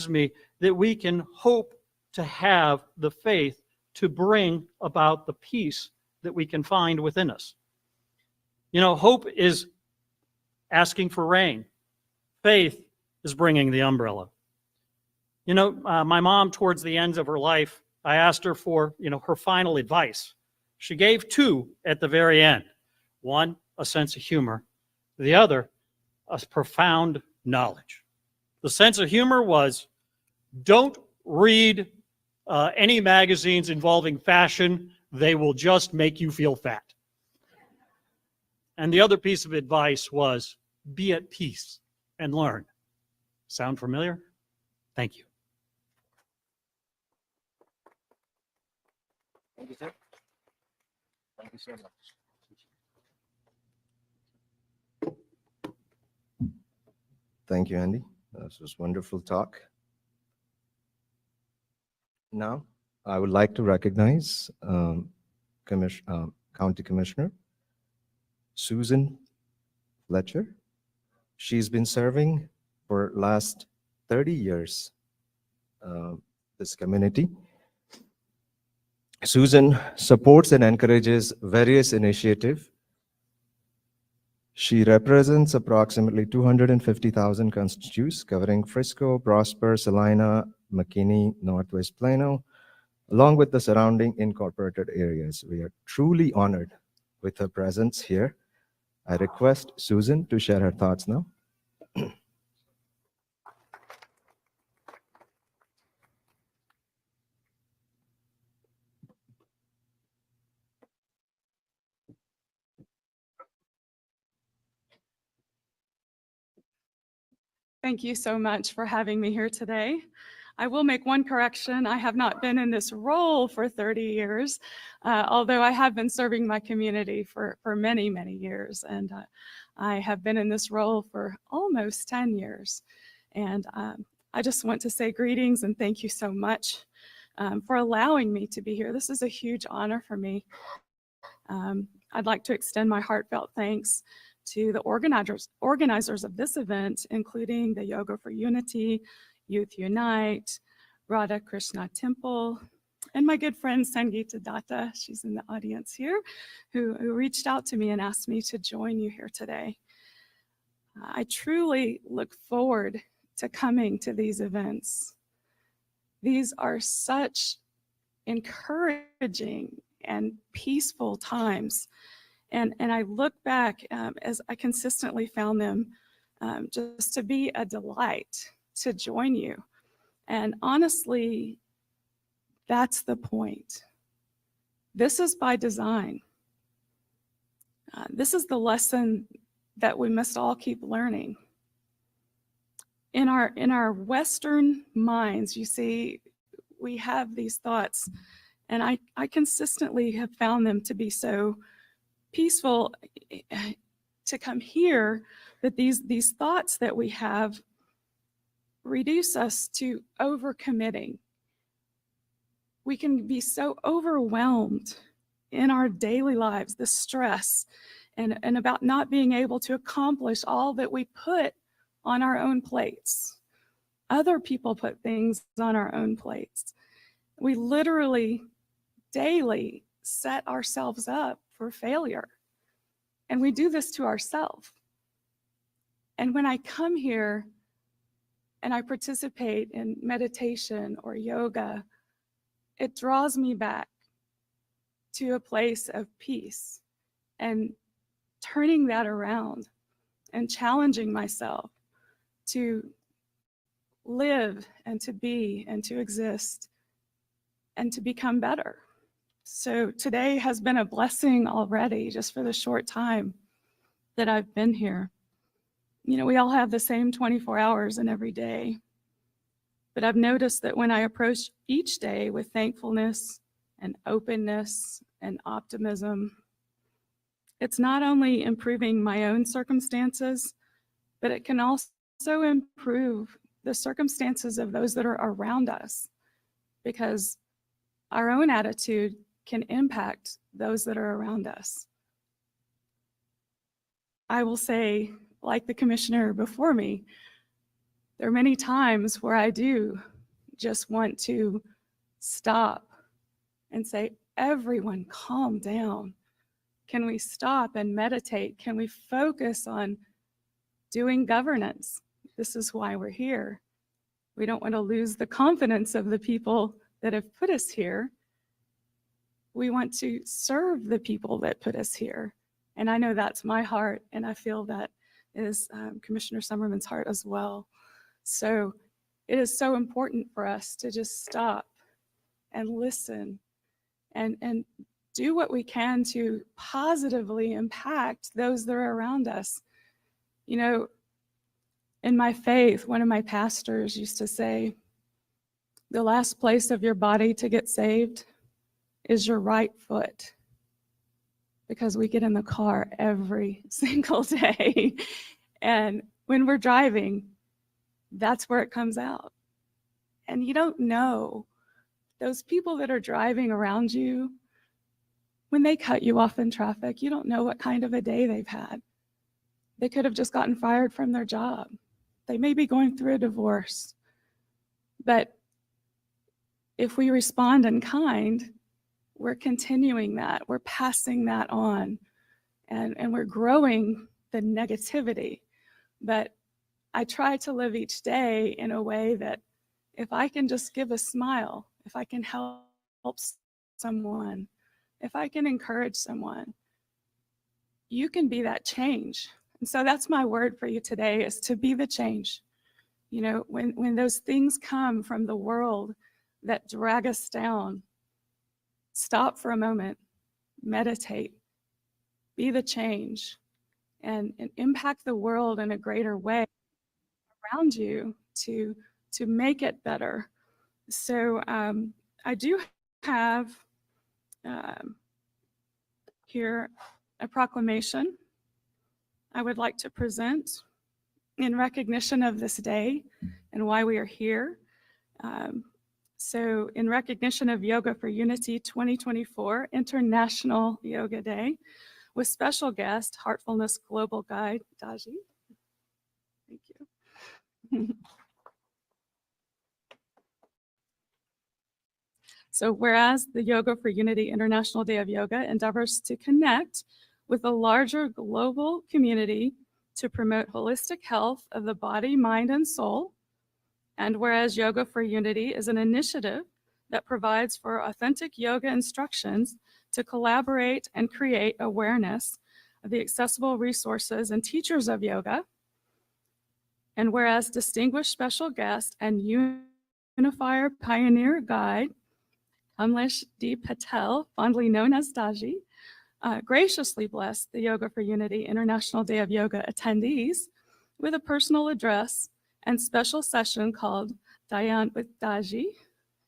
me that we can hope to have the faith to bring about the peace that we can find within us. Hope is asking for rain. Faith is bringing the umbrella. My mom, towards the end of her life, I asked her for, her final advice. She gave 2 at the very end. One, a sense of humor. The other, a profound knowledge. The sense of humor was, don't read any magazines involving fashion. They will just make you feel fat. And the other piece of advice was, be at peace and learn. Sound familiar? Thank you. Thank you, sir. Thank you so much. Thank you, Andy. This was wonderful talk. Now, I would like to recognize County Commissioner Susan Fletcher. She's been serving for last 30 years this community. Susan supports and encourages various initiatives. She represents approximately 250,000 constituents covering Frisco, Prosper, Salina, McKinney, Northwest Plano, along with the surrounding incorporated areas. We are truly honored with her presence here. I request Susan to share her thoughts now. Thank you so much for having me here today. I will make one correction. I have not been in this role for 30 years, although I have been serving my community for many, many years. And I have been in this role for almost 10 years. And I just want to say greetings and thank you so much for allowing me to be here. This is a huge honor for me. I'd like to extend my heartfelt thanks to the organizers of this event, including the Yoga for Unity, Youth Unite, Radha Krishna Temple, and my good friend Sangeeta Datta, she's in the audience here, who reached out to me and asked me to join you here today. I truly look forward to coming to these events. These are such encouraging and peaceful times. And I look back as I consistently found them just to be a delight to join you. And honestly, that's the point. This is by design. This is the lesson that we must all keep learning. In our Western minds, you see, we have these thoughts, and I consistently have found them to be so peaceful to come here, that these thoughts that we have reduce us to overcommitting. We can be so overwhelmed in our daily lives, the stress, and about not being able to accomplish all that we put on our own plates. Other people put things on our own plates. We literally daily set ourselves up for failure. And we do this to ourselves. And when I come here and I participate in meditation or yoga, it draws me back to a place of peace and turning that around and challenging myself to live and to be and to exist and to become better. So today has been a blessing already, just for the short time that I've been here. You know, we all have the same 24 hours in every day, but I've noticed that when I approach each day with thankfulness and openness and optimism, it's not only improving my own circumstances, but it can also improve the circumstances of those that are around us, because our own attitude can impact those that are around us. I will say, like the commissioner before me, there are many times where I do just want to stop and say, everyone calm down. Can we stop and meditate? Can we focus on doing governance? This is why we're here. We don't want to lose the confidence of the people that have put us here. We want to serve the people that put us here. And I know that's my heart, and I feel that is Commissioner Summerman's heart as well. So it is so important for us to just stop and listen and do what we can to positively impact those that are around us. You know, in my faith, one of my pastors used to say, the last place of your body to get saved is your right foot, because we get in the car every single day. And when we're driving, that's where it comes out. And you don't know, those people that are driving around you, when they cut you off in traffic, you don't know what kind of a day they've had. They could have just gotten fired from their job. They may be going through a divorce. But if we respond in kind, we're continuing that, we're passing that on, and we're growing the negativity. But I try to live each day in a way that if I can just give a smile, if I can help someone, if I can encourage someone, you can be that change. And so that's my word for you today, is to be the change. You know, when those things come from the world that drag us down, stop for a moment, meditate, be the change, and impact the world in a greater way around you to make it better. So I do have here a proclamation I would like to present in recognition of this day and why we are here. So in recognition of Yoga for Unity 2024 International Yoga Day, with special guest, Heartfulness Global Guide, Daaji. Thank you. So whereas the Yoga for Unity International Day of Yoga endeavors to connect with a larger global community to promote holistic health of the body, mind, and soul, and whereas Yoga for Unity is an initiative that provides for authentic yoga instructions to collaborate and create awareness of the accessible resources and teachers of yoga, and whereas distinguished special guest and unifier pioneer guide, Kamlesh D Patel, fondly known as Daaji, graciously blessed the Yoga for Unity International Day of Yoga attendees with a personal address and special session called Dhyan with Daaji.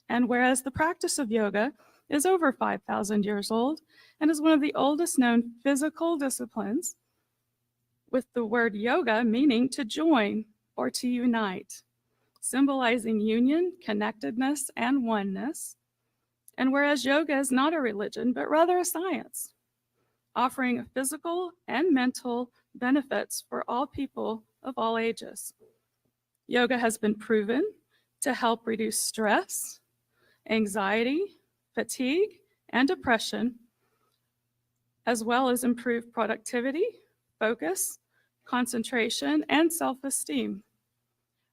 And whereas the practice of yoga is over 5,000 years old and is one of the oldest known physical disciplines, with the word yoga meaning to join or to unite, symbolizing union, connectedness, and oneness. And whereas yoga is not a religion, but rather a science, offering physical and mental benefits for all people of all ages. Yoga has been proven to help reduce stress, anxiety, fatigue, and depression, as well as improve productivity, focus, concentration, and self-esteem.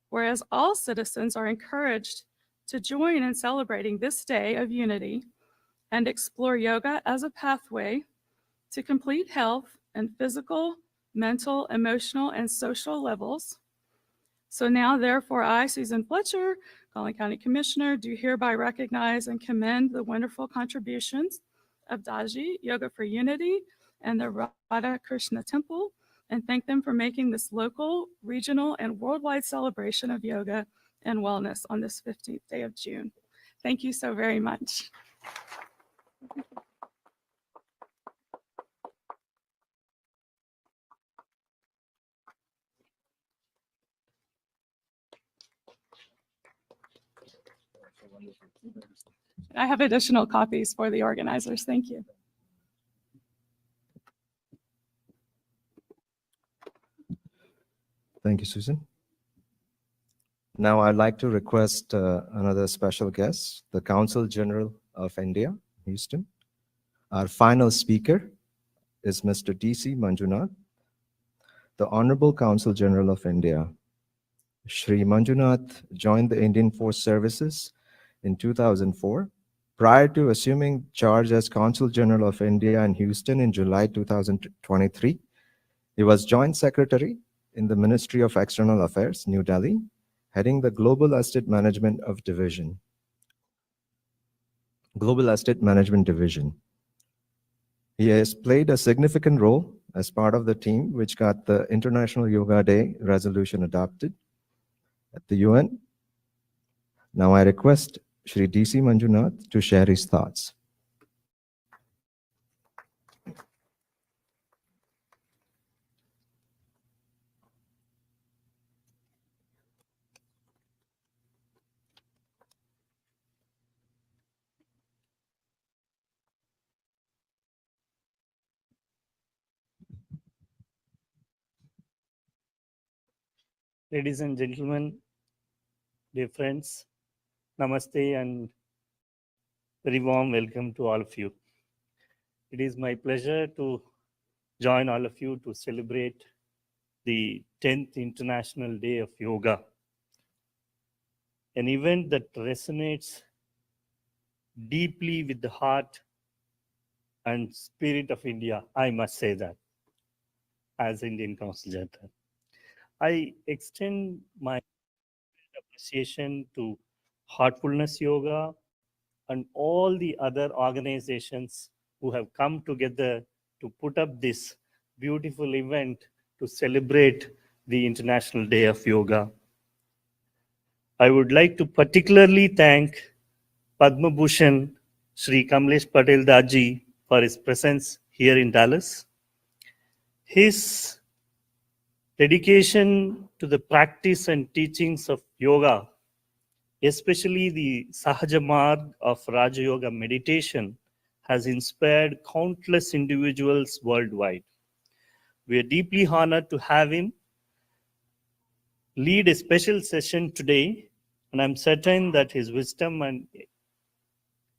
Whereas all citizens are encouraged to join in celebrating this day of unity and explore yoga as a pathway to complete health and physical, mental, emotional, and social levels. So now, therefore, I, Susan Fletcher, Collin County Commissioner, do hereby recognize and commend the wonderful contributions of Daaji, Yoga for Unity, and the Radha Krishna Temple, and thank them for making this local, regional, and worldwide celebration of yoga and wellness on this 15th day of June. Thank you so very much. I have additional copies for the organizers. Thank you. Thank you, Susan. Now I'd like to request another special guest, the Consul General of India, Houston. Our final speaker is Mr. DC Manjunath, the Honorable Consul General of India. Shri Manjunath joined the Indian Force Services in 2004. Prior to assuming charge as Consul General of India in Houston in July 2023, he was Joint Secretary in the Ministry of External Affairs, New Delhi, heading the Global Estate Management Division. He has played a significant role as part of the team which got the International Yoga Day resolution adopted at the UN. Now I request Shri DC Manjunath to share his thoughts. Ladies and gentlemen, dear friends, namaste and very warm welcome to all of you. It is my pleasure to join all of you to celebrate the 10th International Day of Yoga, an event that resonates deeply with the heart and spirit of India, I must say that, as Indian Consul General. I extend my appreciation to Heartfulness Yoga and all the other organizations who have come together to put up this beautiful event to celebrate the International Day of Yoga. I would like to particularly thank Padma Bhushan Shri Kamlesh Patel Daaji for his presence here in Dallas. His dedication to the practice and teachings of yoga especially the Sahaja Marg of Raja Yoga meditation, has inspired countless individuals worldwide. We are deeply honored to have him lead a special session today, and I'm certain that his wisdom and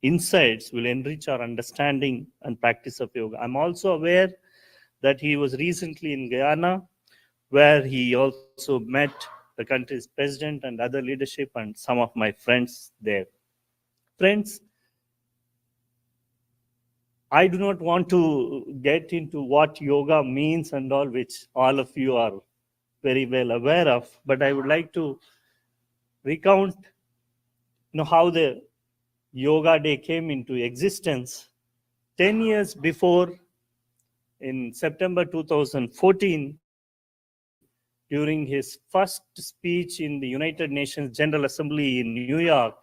insights will enrich our understanding and practice of yoga. I'm also aware that he was recently in Guyana, where he also met the country's president and other leadership and some of my friends there. Friends, I do not want to get into what yoga means and all, which all of you are very well aware of, but I would like to recount how the Yoga Day came into existence. 10 years before, in September 2014, during his first speech in the United Nations General Assembly in New York,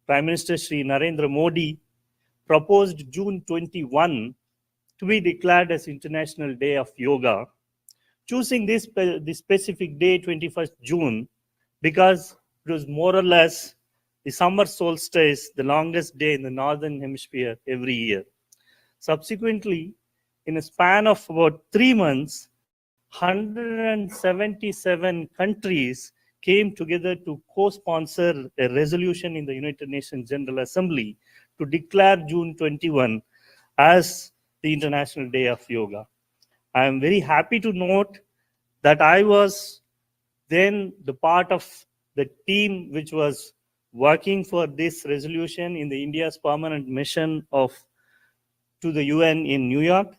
Prime Minister Shri Narendra Modi proposed June 21 to be declared as International Day of Yoga, choosing this specific day, 21st June, because it was more or less the summer solstice, the longest day in the Northern Hemisphere every year. Subsequently, in a span of about 3 months, 177 countries came together to co-sponsor a resolution in the United Nations General Assembly to declare June 21 as the International Day of Yoga. I am very happy to note that I was then the part of the team which was working for this resolution in the India's permanent mission to the UN in New York.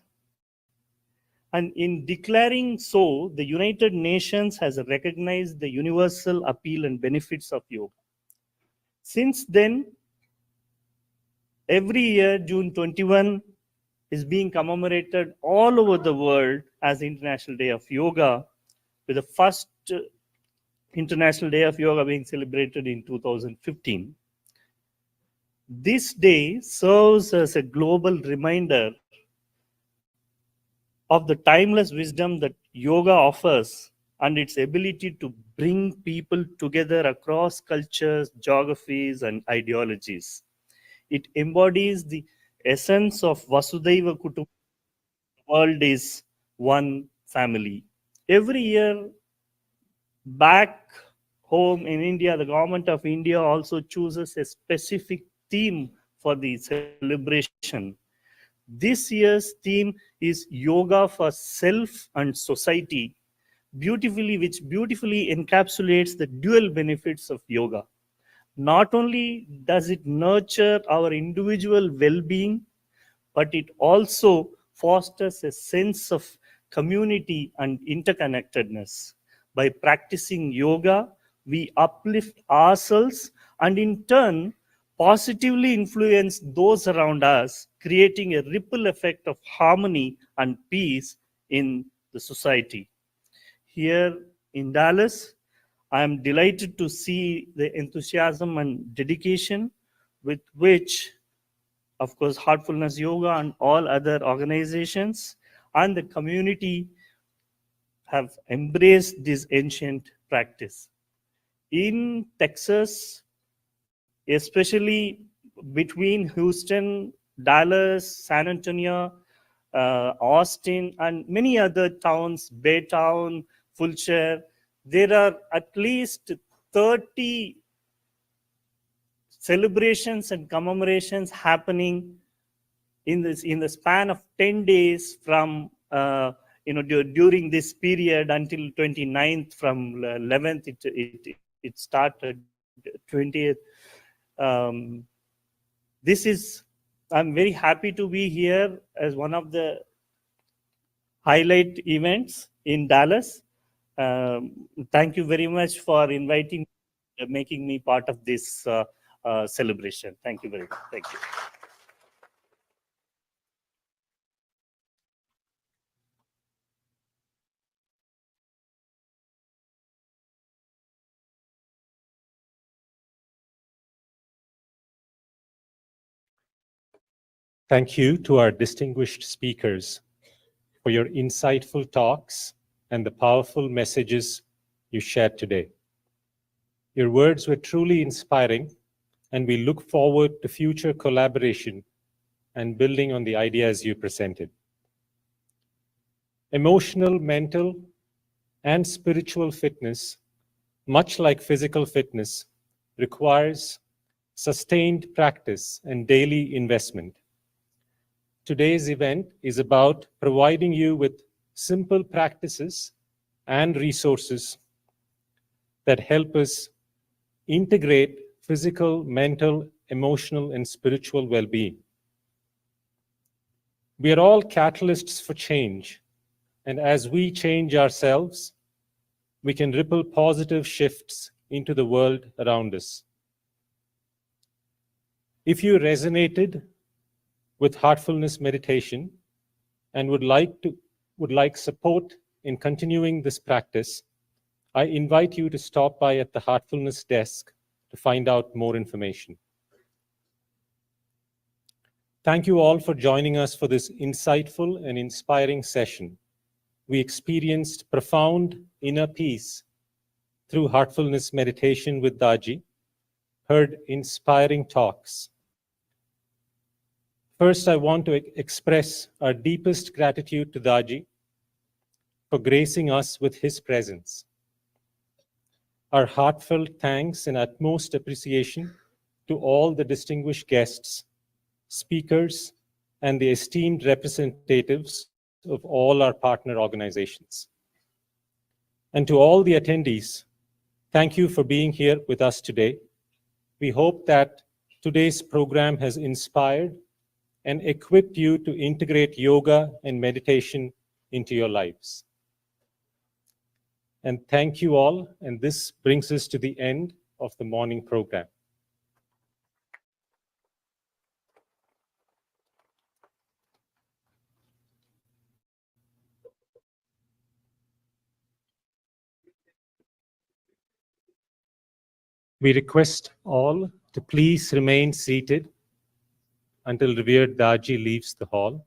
And in declaring so, the United Nations has recognized the universal appeal and benefits of yoga. Since then, every year, June 21 is being commemorated all over the world as the International Day of Yoga, with the first International Day of Yoga being celebrated in 2015. This day serves as a global reminder of the timeless wisdom that yoga offers and its ability to bring people together across cultures, geographies, and ideologies. It embodies the essence of Vasudhaiva Kutumbakam. The world is one family. Every year, back home in India, the government of India also chooses a specific theme for the celebration. This year's theme is Yoga for Self and Society, which beautifully encapsulates the dual benefits of yoga. Not only does it nurture our individual well-being, but it also fosters a sense of community and interconnectedness. By practicing yoga, we uplift ourselves and in turn positively influence those around us, creating a ripple effect of harmony and peace in the society. Here in Dallas, I am delighted to see the enthusiasm and dedication with which, of course, Heartfulness Yoga and all other organizations and the community have embraced this ancient practice. In Texas, especially between Houston, Dallas, San Antonio, Austin, and many other towns, Baytown, Fulshire, there are at least 30 celebrations and commemorations happening in the span of 10 days from during this period until 29th. From 11th it started 20th. I'm very happy to be here as one of the highlight events in Dallas. Thank you very much for inviting, making me part of this celebration. Thank you very much. Thank you. Thank you to our distinguished speakers for your insightful talks and the powerful messages you shared today. Your words were truly inspiring, and we look forward to future collaboration and building on the ideas you presented. Emotional, mental, and spiritual fitness, much like physical fitness, requires sustained practice and daily investment. Today's event is about providing you with simple practices and resources that help us integrate physical, mental, emotional, and spiritual well-being. We are all catalysts for change, and as we change ourselves, we can ripple positive shifts into the world around us. If you resonated with heartfulness meditation and would like support in continuing this practice, I invite you to stop by at the Heartfulness desk to find out more information. Thank you all for joining us for this insightful and inspiring session. We experienced profound inner peace through heartfulness meditation with Daaji, heard inspiring talks. First, I want to express our deepest gratitude to Daaji for gracing us with his presence. Our heartfelt thanks and utmost appreciation to all the distinguished guests, speakers, and the esteemed representatives of all our partner organizations. And to all the attendees, thank you for being here with us today. We hope that today's program has inspired and equipped you to integrate yoga and meditation into your lives. And thank you all, and this brings us to the end of the morning program. We request all to please remain seated until revered Daaji leaves the hall.